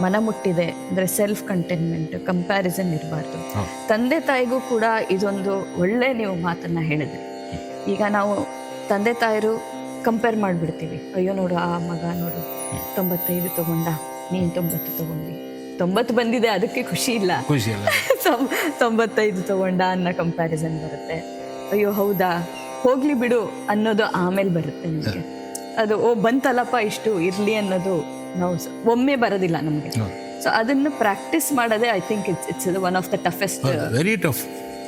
ಮನ ಮುಟ್ಟಿದೆ. ಅಂದರೆ ಸೆಲ್ಫ್ ಕಂಟೈನ್ಮೆಂಟ್, ಕಂಪ್ಯಾರಿಸನ್ ಇರಬಾರ್ದು. ತಂದೆ ತಾಯಿಗೂ ಕೂಡ ಇದೊಂದು ಒಳ್ಳೆ ನೀವು ಮಾತನ್ನು ಹೇಳಿದ್ರಿ. ಈಗ ನಾವು ತಂದೆ ತಾಯಿರು ಕಂಪೇರ್ ಮಾಡಿಬಿಡ್ತೀವಿ. ಅಯ್ಯೋ ನೋಡು, ಆ ಮಗ ನೋಡು 95 ತಗೊಂಡ, ನೀನು 90 ತಗೊಂಡು, 90 ಬಂದಿದೆ ಅದಕ್ಕೆ ಖುಷಿ ಇಲ್ಲ, 95 ತಗೊಂಡ ಅನ್ನೋ ಕಂಪ್ಯಾರಿಸನ್ ಬರುತ್ತೆ. ಅಯ್ಯೋ ಹೌದಾ, ಹೋಗ್ಲಿ ಬಿಡು ಅನ್ನೋದು ಆಮೇಲೆ ಬರುತ್ತೆ ನಿಮಗೆ. ಅದು ಬಂತಲ್ಲಪ್ಪ ಇಷ್ಟು ಇರಲಿ ಅನ್ನೋದು ನಾವು ಒಮ್ಮೆ ಬರೋದಿಲ್ಲ ನಮಗೆ. ಸೊ ಅದನ್ನು ಪ್ರಾಕ್ಟೀಸ್ ಮಾಡೋದೇ I think it's one of the toughest. Very tough.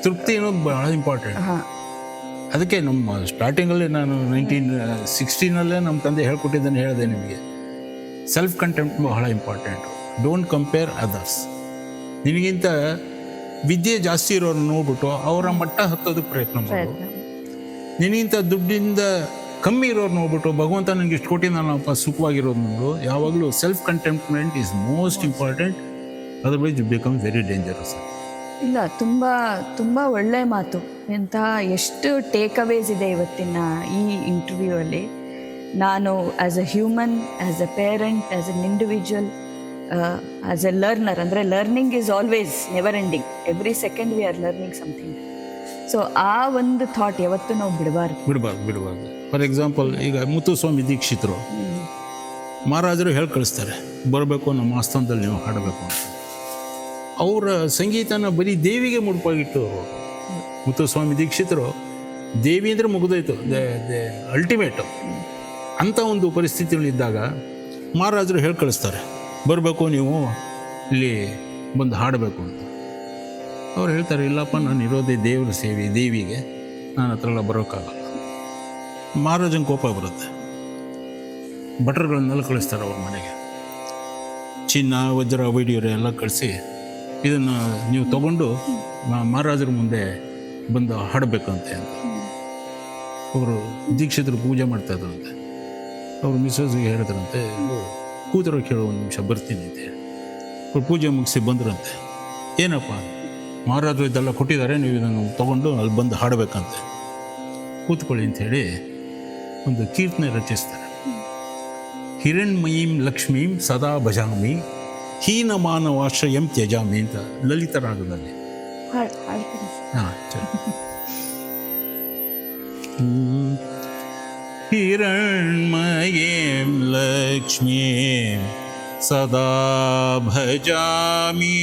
ತೃಪ್ತಿ ಅನ್ನೋದು ಬಹಳ ಇಂಪಾರ್ಟೆಂಟ್. ಅದಕ್ಕೆ ನಮ್ಮ ಸ್ಟಾರ್ಟಿಂಗಲ್ಲಿ ನಾನು 1916 ನಮ್ಮ ತಂದೆ ಹೇಳ್ಕೊಟ್ಟಿದ್ದನ್ನು ಹೇಳಿದೆ ನಿಮಗೆ. ಸೆಲ್ಫ್ ಕಂಟೆಂಪ್ಟ್ ಬಹಳ ಇಂಪಾರ್ಟೆಂಟು. Don't compare others. ನಿನಗಿಂತ ವಿದ್ಯೆ ಜಾಸ್ತಿ ಇರೋರು ನೋಡ್ಬಿಟ್ಟು ಅವರ ಮಟ್ಟ ಹತ್ತೋದಕ್ಕೆ ಪ್ರಯತ್ನ ಮಾಡು. ನಿನಗಿಂತ ದುಡ್ಡಿಂದ ಕಮ್ಮಿ ಇರೋರು ನೋಡ್ಬಿಟ್ಟು ಭಗವಂತ ನನಗೆ ಇಷ್ಟು ಕೊಟ್ಟು ನಾನಪ್ಪ ಸುಖವಾಗಿರೋದು ನೋಡು. ಯಾವಾಗಲೂ self contentment is most important. Otherwise you become very dangerous. ಇಲ್ಲ, ತುಂಬ ತುಂಬ ಒಳ್ಳೆಯ ಮಾತು. ಎಂಥ ಎಷ್ಟು ಟೇಕ್ ಅವೇಸ್ ಇದೆ ಇವತ್ತಿನ ಈ ಇಂಟರ್ವ್ಯೂ ಅಲ್ಲಿ. ನಾನು as a human, as a parent, as an individual, as a learner, ಅಂದರೆ learning is always never ending. Every second we are learning something. So ಆ ಒಂದು ಥಾಟ್ ಯಾವತ್ತೂ ನಾವು ಬಿಡಬಾರ್ದು. ಫಾರ್ ಎಕ್ಸಾಂಪಲ್, ಈಗ ಮುತ್ತುಸ್ವಾಮಿ ದೀಕ್ಷಿತರು ಮಹಾರಾಜರು ಹೇಳಿ ಕಳಿಸ್ತಾರೆ, ಬರಬೇಕು ನಮ್ಮ ಆಸ್ಥಾನದಲ್ಲಿ ನೀವು ಹಾಡಬೇಕು ಅಂತ. ಅವರ ಸಂಗೀತನ ಬರೀ ದೇವಿಗೆ ಮುಡುಪಾಗಿಟ್ಟು ಮುತ್ತುಸ್ವಾಮಿ ದೀಕ್ಷಿತರು ದೇವಿ ಅಂದರೆ ಮುಗಿದೋಯ್ತು, ದೇ ಅಲ್ಟಿಮೇಟು. ಅಂಥ ಒಂದು ಪರಿಸ್ಥಿತಿಗಳಿದ್ದಾಗ ಮಹಾರಾಜರು ಹೇಳಿ ಕಳಿಸ್ತಾರೆ, ಬರಬೇಕು ನೀವು ಇಲ್ಲಿ ಬಂದು ಹಾಡಬೇಕು ಅಂತ. ಅವ್ರು ಹೇಳ್ತಾರೆ, ಇಲ್ಲಪ್ಪ ನಾನು ಇರೋದೇ ದೇವ್ರ ಸೇವೆ, ದೇವಿಗೆ, ನಾನು ಹತ್ರ ಎಲ್ಲ ಬರೋಕ್ಕಾಗಲ್ಲ. ಮಹಾರಾಜನ ಕೋಪ ಬರುತ್ತೆ. ಭಟ್ರುಗಳನ್ನೆಲ್ಲ ಕಳಿಸ್ತಾರೆ ಅವ್ರ ಮನೆಗೆ. ಚಿನ್ನ, ವಜ್ರ, ವೈಢೂರ್ಯ ಎಲ್ಲ ಕಳಿಸಿ, ಇದನ್ನು ನೀವು ತಗೊಂಡು ಮಹಾರಾಜರ ಮುಂದೆ ಬಂದು ಹಾಡಬೇಕಂತೆ ಅಂತ. ಅವರು ದೀಕ್ಷಿತರು ಪೂಜೆ ಮಾಡ್ತಾಯಿದ್ರಂತೆ. ಅವರು ಮಿಸಸ್ಗೆ ಹೇಳಿದ್ರಂತೆ, ಕೂತರೋ ಕೇಳೋ ಒಂದು ನಿಮಿಷ ಬರ್ತೀನಿ ಅಂತ ಹೇಳಿ. ಅವ್ರು ಪೂಜೆ ಮುಗಿಸಿ ಬಂದ್ರಂತೆ. ಏನಪ್ಪ, ಮಹಾರಾಜರು ಇದೆಲ್ಲ ಕೊಟ್ಟಿದ್ದಾರೆ, ನೀವು ಇದನ್ನು ತೊಗೊಂಡು ಅಲ್ಲಿ ಬಂದು ಹಾಡಬೇಕಂತೆ, ಕೂತ್ಕೊಳ್ಳಿ ಅಂಥೇಳಿ ಒಂದು ಕೀರ್ತನೆ ರಚಿಸ್ತಾರೆ. ಹಿರಣ್ಮಯೀಂ ಲಕ್ಷ್ಮೀಂ ಸದಾ ಭಜಾಮಿ ಹೀನ ಮಾನವಾಶ್ರಯಂ ತ್ಯಜಾಮಿ ಅಂತ ಲಲಿತ ರಾಗದಲ್ಲಿ. ಹಾಂ, ಹಿರಣ್ಮಯೀಂ ಲಕ್ಷ್ಮೀಂ ಸದಾ ಭಜಾಮಿ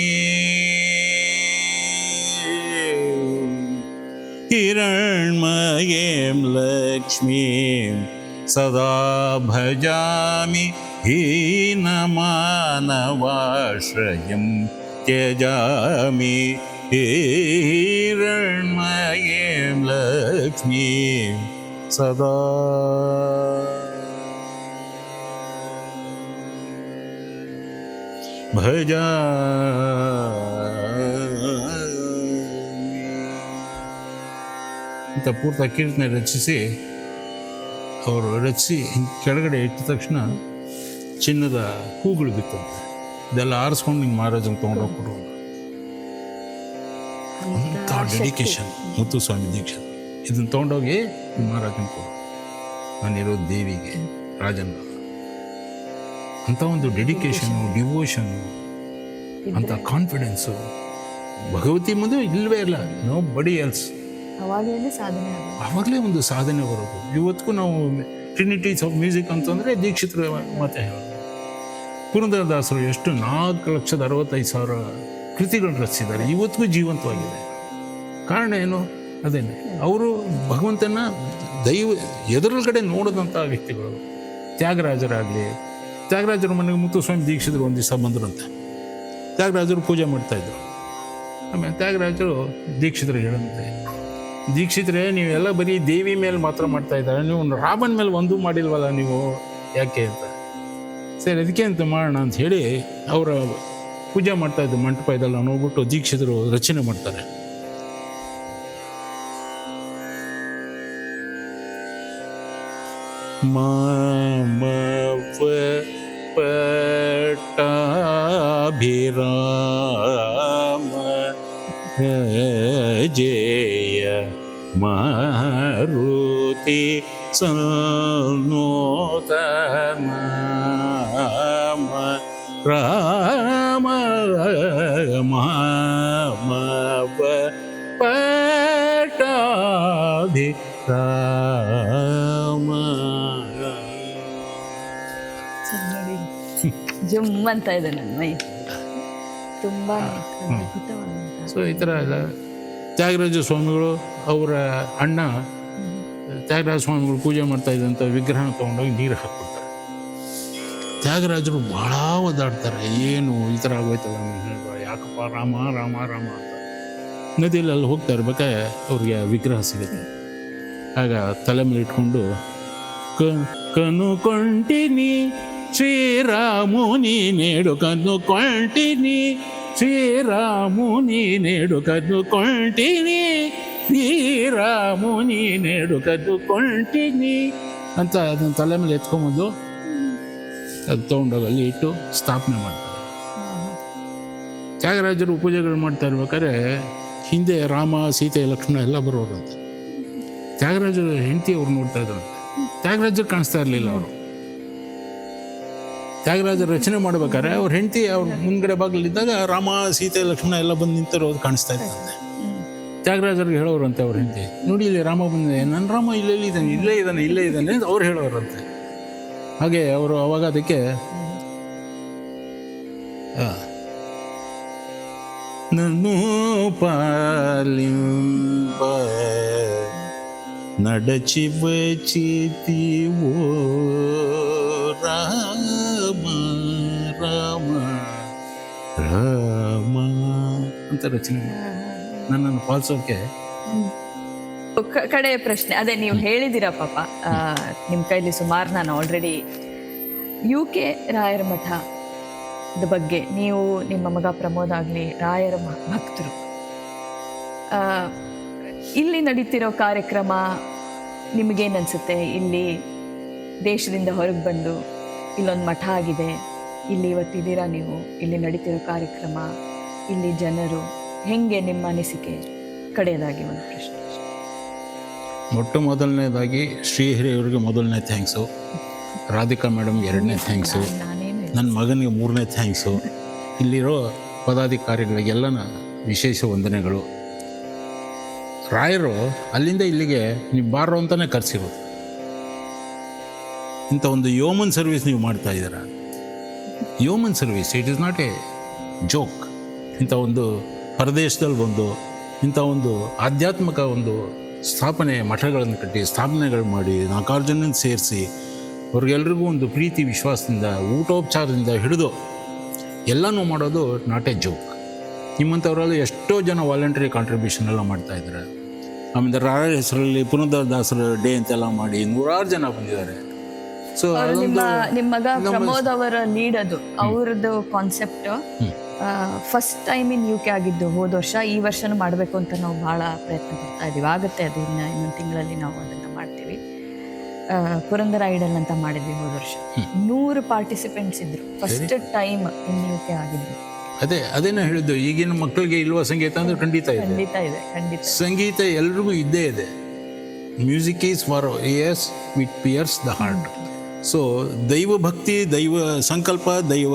ಹಿರಣ್ಮಯೀಂ ಲಕ್ಷ್ಮೀಂ ಸದಾ ಭಜಾಮಿ ಹೀನಮಾನವಾಶ್ರಯಂ ತ್ಯಜಾಮಿ ಹಿರಣ್ಮಯೀಂ ಲಕ್ಷ್ಮೀಂ ಸದಾ ಅಂತ ಪೂರ್ತಿ ಕೀರ್ತನೆ ರಚಿಸಿ ಅವರು ಕೆಳಗಡೆ ಇಟ್ಟ ತಕ್ಷಣ ಚಿನ್ನದ ಹೂಗಳು ಬಿತ್ತಂತೆ. ಇದೆಲ್ಲ ಆರಿಸ್ಕೊಂಡು ನಿಂಗೆ ಮಹಾರಾಜಂಗೆ ತೊಗೊಂಡೋಗಿ ಕೊಡು. ಅಂಥ ಡೆಡಿಕೇಶನ್ ಮುತ್ತುಸ್ವಾಮಿ ದೀಕ್ಷಿತ. ಇದನ್ನು ತೊಗೊಂಡೋಗಿ ಮಹಾರಾಜಂಗೆ ಕೊಡು, ನಾನಿರೋದು ದೇವಿಗೆ, ರಾಜನ. ಅಂಥ ಒಂದು ಡೆಡಿಕೇಶನು, ಡಿವೋಷನು, ಅಂಥ ಕಾನ್ಫಿಡೆನ್ಸು ಭಗವತಿ ಮುಂದೆ ಇಲ್ಲವೇ ಇಲ್ಲ. ನೋ ಬಡಿ ಎಲ್ಸ್. ಆವಾಗಲೇ ಒಂದು ಸಾಧನೆ ಬರೋದು. ಇವತ್ತಿಗೂ ನಾವು ಟ್ರಿನಿಟೀಸ್ ಆಫ್ ಮ್ಯೂಸಿಕ್ ಅಂತಂದರೆ ದೀಕ್ಷಿತರ ಮಾತೆ ಹೇಳೋದು. ಪುರಂದರದಾಸರು ಎಷ್ಟು 4,65,000 ಕೃತಿಗಳನ್ನು ರಚಿಸಿದ್ದಾರೆ, ಇವತ್ತಿಗೂ ಜೀವಂತವಾಗಿದೆ. ಕಾರಣ ಏನು? ಅದೇನೆ, ಅವರು ಭಗವಂತನ ಎದುರುಗಡೆ ನೋಡಿದಂಥ ವ್ಯಕ್ತಿಗಳು. ತ್ಯಾಗರಾಜರ ಮನೆಗೆ ಮುತ್ತುಸ್ವಾಮಿ ದೀಕ್ಷಿತರು ಒಂದು ದಿವಸ ಬಂದರಂತೆ. ತ್ಯಾಗರಾಜರು ಪೂಜೆ ಮಾಡ್ತಾಯಿದ್ರು. ಆಮೇಲೆ ತ್ಯಾಗರಾಜರು ದೀಕ್ಷಿತರು ಹೇಳಂತೆ, ದೀಕ್ಷಿತರೇ, ನೀವೆಲ್ಲ ಬರೀ ದೇವಿ ಮೇಲೆ ಮಾತ್ರ ಮಾಡ್ತಾ ಇದ್ದಾರೆ, ನೀವು ರಾಮನ ಮೇಲೆ ಒಂದೂ ಮಾಡಿಲ್ವಲ್ಲ ನೀವು, ಯಾಕೆ ಅಂತ. ಸರಿ, ಅದಕ್ಕೆ ಅಂತ ಮಾಡೋಣ ಅಂತ ಹೇಳಿ ಅವರ ಪೂಜೆ ಮಾಡ್ತಾಯಿದ್ದು ಮಂಟಪ ಇದೆಲ್ಲ ನೋಡ್ಬಿಟ್ಟು ದೀಕ್ಷಿತರು ರಚನೆ ಮಾಡ್ತಾರೆ. ಪಟ್ಟಾಭಿರಾಮ ಜಯ ಮಾರುತಿ ಸನ್ನೋತ ನಾಮ ರಾಮ ಮಾಮವ ಪಟ್ಟಾಭಿರಾಮ. ಜುಮ್ ಅಂತ ಇದೆ ನನ್ನ ಮೈ. ತುಂಬಾ ಅದ್ಭುತವಾದಂಥ. ಸೊ ಈ ಥರ ಎಲ್ಲ ತ್ಯಾಗರಾಜ ಸ್ವಾಮಿಗಳು ಅವರ ಅಣ್ಣ ತ್ಯಾಗರಾಜ ಸ್ವಾಮಿಗಳು ಪೂಜೆ ಮಾಡ್ತಾ ಇದ್ದಂಥ ವಿಗ್ರಹನ ತೊಗೊಂಡೋಗಿ ನೀರು ಹಾಕ್ಬಿಡ್ತಾರೆ. ತ್ಯಾಗರಾಜರು ಭಾಳ ಒದ್ದಾಡ್ತಾರೆ, ಏನು ಈ ಥರ ಆಗೋಯ್ತಲ್ಲ, ಯಾಕಪ್ಪ ರಾಮ ರಾಮ ರಾಮ ಅಂತ. ನದಿಯಲ್ಲಿ ಅಲ್ಲಿ ಹೋಗ್ತಾ ಇರ್ಬೇಕಾದ್ರೆ ಅವ್ರಿಗೆ ವಿಗ್ರಹ ಸಿಗುತ್ತೆ. ಆಗ ತಲೆ ಮೇಲೆ ಇಟ್ಕೊಂಡು ಕನುಕೊಂಟಿನಿ ಶ್ರೀರಾಮುನಿ ನೇಡು ಕನುಕೊಂಟಿನಿ ಶ್ರೀರಾಮುನಿ ನೇಡು ಕನುಕೊಂಟಿನಿ ಶ್ರೀರಾಮುನಿ ನೇಡು ಕನುಕೊಂಟಿನಿ ಅಂತ ಅದನ್ನ ತಲೆ ಮೇಲೆ ಎತ್ಕೊಂಬಂದು ಅದು ತೊಗೊಂಡೋಗಿ ಅಲ್ಲಿ ಇಟ್ಟು ಸ್ಥಾಪನೆ ಮಾಡ್ತಾರೆ. ತ್ಯಾಗರಾಜರು ಪೂಜೆಗಳು ಮಾಡ್ತಾ ಇರ್ಬೇಕಾದ್ರೆ ಹಿಂದೆ ರಾಮ ಸೀತೆ ಲಕ್ಷ್ಮಣ ಎಲ್ಲ ಬರೋರಂತೆ. ತ್ಯಾಗರಾಜರು ಹೆಂಡತಿ ಅವ್ರು ನೋಡ್ತಾ ಇದ್ರು. ತ್ಯಾಗರಾಜರು ಕಾಣಿಸ್ತಾ ಇರಲಿಲ್ಲ ಅವರು. ತ್ಯಾಗರಾಜರು ರಚನೆ ಮಾಡ್ಬೇಕಾದ್ರೆ ಅವ್ರ ಹೆಂಡತಿ ಅವ್ರ ಮುಂದ್ಗಡೆ ಬಾಗಿಲಿದ್ದಾಗ ರಾಮ ಸೀತೆ ಲಕ್ಷ್ಮಣ ಎಲ್ಲ ಬಂದು ನಿಂತಿರೋದು ಕಾಣಿಸ್ತಾ ಇತ್ತಂತೆ. ತ್ಯಾಗರಾಜರಿಗೆ ಹೇಳೋರಂತೆ ಅವ್ರ ಹೆಂಡತಿ, ನೋಡಿ ಇಲ್ಲಿ ರಾಮ ಬಂದಿದೆ, ನನ್ನ ರಾಮ ಇಲ್ಲೇ ಇದ್ದಾನೆ ಅಂತ ಅವ್ರು ಹೇಳೋರಂತೆ. ಹಾಗೆ ಅವರು ಅವಾಗ ಅದಕ್ಕೆ ನನ್ನು ಪಾಲಿಂಬ ನಡಚಿ ಬಚಿತಿವೋ ರಾಮ ರಾಮ ರಾಮ ಅಂತ ರಚನೆ ನನ್ನನ್ನು ಪಾಲಿಸೋಕೆ. ಕಡೆಯ ಪ್ರಶ್ನೆ ಅದೇ, ನೀವು ಹೇಳಿದಿರ ಪಾಪ ನಿಮ್ಮ ಕೈಲಿ ಸುಮಾರು ನಾನು ಆಲ್ರೆಡಿ UK ರಾಯರ ಮಠದ ಬಗ್ಗೆ, ನೀವು ನಿಮ್ಮ ಮಗ ಪ್ರಮೋದ್ ಆಗಲಿ ರಾಯರ ಭಕ್ತರು, ಇಲ್ಲಿ ನಡೀತಿರೋ ಕಾರ್ಯಕ್ರಮ ನಿಮಗೇನು ಅನಿಸುತ್ತೆ? ಇಲ್ಲಿ ದೇಶದಿಂದ ಹೊರಗೆ ಬಂದು ಇಲ್ಲೊಂದು ಮಠ ಆಗಿದೆ, ಇಲ್ಲಿ ಇವತ್ತಿದ್ದೀರಾ ನೀವು, ಇಲ್ಲಿ ನಡೀತಿರೋ ಕಾರ್ಯಕ್ರಮ, ಇಲ್ಲಿ ಜನರು, ಹೆಂಗೆ ನಿಮ್ಮ ಅನಿಸಿಕೆ? ಕಡೆಯದಾಗಿ ಒಂದು ಪ್ರಶ್ನೆ. ಮೊಟ್ಟ ಮೊದಲನೇದಾಗಿ ಶ್ರೀಹರಿಯವರಿಗೆ ಮೊದಲನೇ ಥ್ಯಾಂಕ್ಸು, ರಾಧಿಕಾ ಮೇಡಮ್ಗೆ ಎರಡನೇ ಥ್ಯಾಂಕ್ಸು, ನನ್ನ ಮಗನಿಗೆ ಮೂರನೇ ಥ್ಯಾಂಕ್ಸು, ಇಲ್ಲಿರೋ ಪದಾಧಿಕಾರಿಗಳಿಗೆಲ್ಲ ವಿಶೇಷ ವಂದನೆಗಳು. ರಾಯರು ಅಲ್ಲಿಂದ ಇಲ್ಲಿಗೆ ನೀವು ಬಾರೋ ಅಂತಲೇ ಕರೆಸಿರೋದು. ಇಂಥ ಒಂದು ಹ್ಯೂಮನ್ ಸರ್ವಿಸ್ ನೀವು ಮಾಡ್ತಾ ಇದ್ದೀರ. Human service, it is not A joke. ಇಂಥ ಒಂದು ಪರದೇಶದಲ್ಲಿ ಬಂದು ಇಂಥ ಒಂದು ಆಧ್ಯಾತ್ಮಿಕ ಒಂದು ಮಠಗಳನ್ನು ಕಟ್ಟಿ ಸ್ಥಾಪನೆಗಳು ಮಾಡಿ 4 ಜನ ಸೇರಿಸಿ ಅವ್ರಿಗೆಲ್ರಿಗೂ ಒಂದು ಪ್ರೀತಿ ವಿಶ್ವಾಸದಿಂದ ಊಟೋಪಚಾರದಿಂದ ಹಿಡಿದು ಎಲ್ಲನೂ ಮಾಡೋದು ನಾಟ್ ಎ ಜೋಕ್. ನಿಮ್ಮಂಥವರಲ್ಲಿ ಎಷ್ಟೋ ಜನ ವಾಲಂಟ್ರಿ ಕಾಂಟ್ರಿಬ್ಯೂಷನ್ ಎಲ್ಲ ಮಾಡ್ತಾಯಿದ್ದಾರೆ. ಆಮೇಲೆ ರಾಯರ ಹೆಸರಲ್ಲಿ ಪುನರ್ದಾಸರ ಡೇ ಅಂತೆಲ್ಲ ಮಾಡಿ 100 ಜನ ಬಂದಿದ್ದಾರೆ. ಸೊ ನಿಮ್ಮ ಮಗ ಪ್ರಮೋದ್ ಅವರ ಲೀಡ್, ಅದು ಅವ್ರದ್ದು concept first time in UK ಆಗಿದ್ದು ಹೋದ ವರ್ಷ. ಈ ವರ್ಷನೂ ಮಾಡಬೇಕು ಅಂತ ನಾವು ಭಾಳ ಪ್ರಯತ್ನ ಪಡ್ತಾ ಇದ್ದೀವಿ. ಆಗುತ್ತೆ, ಅದು ಇನ್ನೊಂದು ತಿಂಗಳಲ್ಲಿ ನಾವು ಅದನ್ನು ಮಾಡ್ತೀವಿ. ಪುರಂದರ ಐಡಲ್ ಅಂತ ಮಾಡಿದ್ವಿ ಹೋದ ವರ್ಷ. 100 ಪಾರ್ಟಿಸಿಪೆಂಟ್ಸ್ ಇದ್ರು, ಫಸ್ಟ್ ಟೈಮ್ ಇನ್ UK ಆಗಿದ್ದು. ಅದೇನ ಹೇಳಿದ್ದು, ಈಗಿನ ಮಕ್ಕಳಿಗೆ ಇಲ್ವಾ ಸಂಗೀತ ಅಂದ್ರೆ ಖಂಡಿತ ಇದೆ. ಸಂಗೀತ ಎಲ್ರಿಗೂ ಇದ್ದೇ ಇದೆ. Music is for ears, it pierces the heart. So ದೈವ ಭಕ್ತಿ, ದೈವ ಸಂಕಲ್ಪ, ದೈವ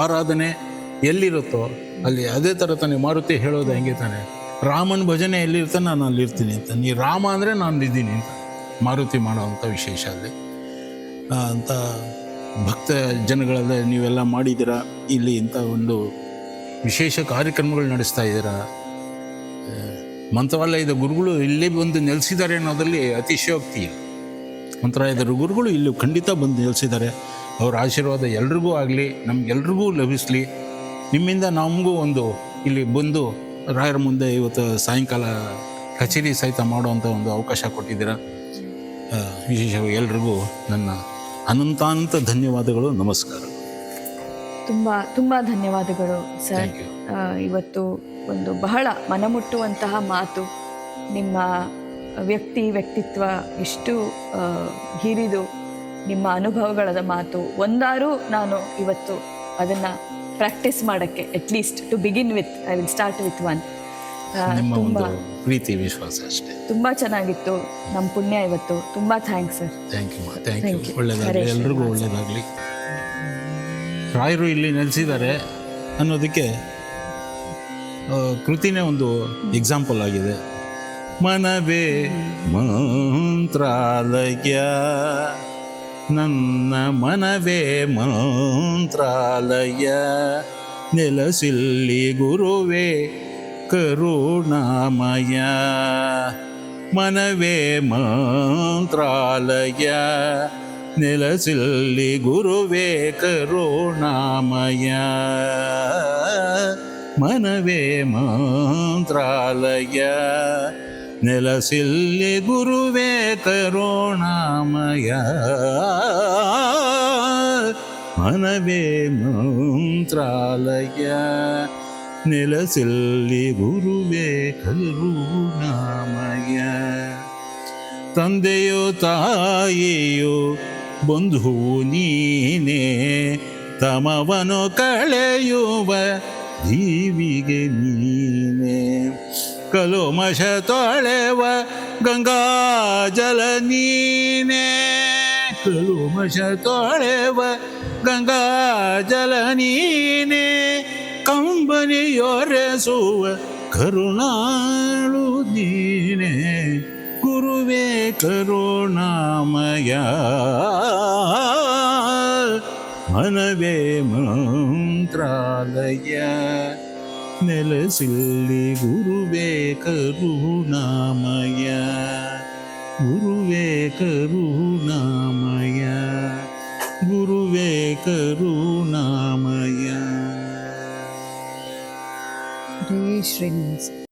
ಆರಾಧನೆ ಎಲ್ಲಿರುತ್ತೋ ಅಲ್ಲಿ ಅದೇ ಥರ ತಾನೆ ಮಾರುತಿ ಹೇಳೋದು ಹೆಂಗೆ ತಾನೆ, ರಾಮನ ಭಜನೆ ಎಲ್ಲಿರ್ತಾನೆ ನಾನು ಅಲ್ಲಿರ್ತೀನಿ ಅಂತ. ನೀ ರಾಮ ಅಂದರೆ ನಾನು ಇದ್ದೀನಿ ಅಂತ ಮಾರುತಿ ಮಾಡೋವಂಥ ವಿಶೇಷ ಅಲ್ಲಿ ಅಂತ ಭಕ್ತ ಜನಗಳೆಲ್ಲ ನೀವೆಲ್ಲ ಮಾಡಿದ್ದೀರಾ. ಇಲ್ಲಿ ಇಂಥ ಒಂದು ವಿಶೇಷ ಕಾರ್ಯಕ್ರಮಗಳು ನಡೆಸ್ತಾ ಇದ್ದೀರಾ. ಮಂತ್ರಾಲಯದ ಗುರುಗಳು ಇಲ್ಲೇ ಬಂದು ನೆಲೆಸಿದ್ದಾರೆ ಅನ್ನೋದ್ರಲ್ಲಿ ಅತಿಶಯೋಕ್ತಿ ಇಲ್ಲ. ಮಂತ್ರಾಲಯದ ಗುರುಗಳು ಇಲ್ಲಿ ಖಂಡಿತ ಬಂದು ನೆಲೆಸಿದ್ದಾರೆ. ಅವರ ಆಶೀರ್ವಾದ ಎಲ್ರಿಗೂ ಆಗಲಿ, ನಮಗೆಲ್ರಿಗೂ ಲಭಿಸಲಿ. ನಿಮ್ಮಿಂದ ನಮಗೂ ಒಂದು ಇಲ್ಲಿ ಬಂದು ರಾಯರ ಮುಂದೆ ಇವತ್ತು ಸಾಯಂಕಾಲ ಕಚೇರಿ ಸಹಿತ ಮಾಡುವಂಥ ಒಂದು ಅವಕಾಶ ಕೊಟ್ಟಿದ್ದೀರಾ. ವಿಶೇಷವಾಗಿ ಎಲ್ರಿಗೂ ನನ್ನ ಅನಂತಾನಂತ ಧನ್ಯವಾದಗಳು, ನಮಸ್ಕಾರ. ತುಂಬ ಧನ್ಯವಾದಗಳು ಸರ್. ಇವತ್ತು ಒಂದು ಬಹಳ ಮನಮುಟ್ಟುವಂತಹ ಮಾತು, ನಿಮ್ಮ ವ್ಯಕ್ತಿತ್ವ ಎಷ್ಟು ಹಿರಿದು, ನಿಮ್ಮ ಅನುಭವಗಳದ ಮಾತು ಒಂದಾರು ನಾನು ಇವತ್ತು ಅದನ್ನು ಪ್ರಾಕ್ಟೀಸ್ ಮಾಡೋಕ್ಕೆ, at least to begin with, I will start with one. ತುಂಬ ಪ್ರೀತಿ ವಿಶ್ವಾಸ ಅಷ್ಟೇ. ತುಂಬ ಚೆನ್ನಾಗಿತ್ತು, ನಮ್ಮ ಪುಣ್ಯ ಇವತ್ತು. ತುಂಬ ಥ್ಯಾಂಕ್ಸ್ ಸರ್. Thank you. ಒಳ್ಳೆಯದಾಗಲಿ, ಎಲ್ರಿಗೂ ಒಳ್ಳೆಯದಾಗಲಿ. ರಾಯರು ಇಲ್ಲಿ ನೆಲೆಸಿದ್ದಾರೆ ಅನ್ನೋದಕ್ಕೆ ಕೃತಿನೇ ಒಂದು ಎಕ್ಸಾಂಪಲ್ ಆಗಿದೆ. ಮನವೇ ಮಂತ್ರಾಲಯ, ನನ್ನ ಮನವೇ ಮಂತ್ರಾಲಯ, ನೆಲಸಿಲ್ಲಿ ಗುರುವೇ ಕರುಣಾಮಯ. ಮನವೇ ಮಂತ್ರಾಲಯ, ನೆಲಸಿಲ್ಲಿ ಗುರುವೇ ಕರುಣಾಮಯ. ಮನವೇ ಮಂತ್ರಾಲಯ, ನೆಲಸಿಲ್ಲಿ ಗುರುವೇ ಕರುಣಾಮಯ ಮನವೇ ಮಂತ್ರಾಲಯ ನೆಲಸಿಲ್ಲಿ ಗುರುವೇ ಕರುಣಾಮಯ ತಂದೆಯೋ ತಾಯಿಯೋ ಬಂಧುವು ನೀನೇ ತಮವನು ಕಳೆಯುವ ಜೀವಿಗೆ ನೀನೇ ಕಲುಮಶ ತೊಳೆವ ಗಂಗಾಜಲ ನೀನೇ ಕಲುಮಶ ತೊಳೆವ ಗಂಗಾಜಲ ನೀನೇ ಕಂಬನಿಯೊರೆಸುವ ಕರುಣಾಳು ನೀನೇ ಗುರುವೇ ಕರುಣಾಮಯ ಮನವೇ ಮಂತ್ರಾಲಯ ನೆಲಸಿಲ್ಲಿ ಗುರುವೇ ಕರುಣಾಮಯ ಗುರುವೇ ಕರುಣಾಮಯ ಗುರುವೇ ಕರುಣಾಮಯ ಹರೇ ಶ್ರೀನಿವಾಸ.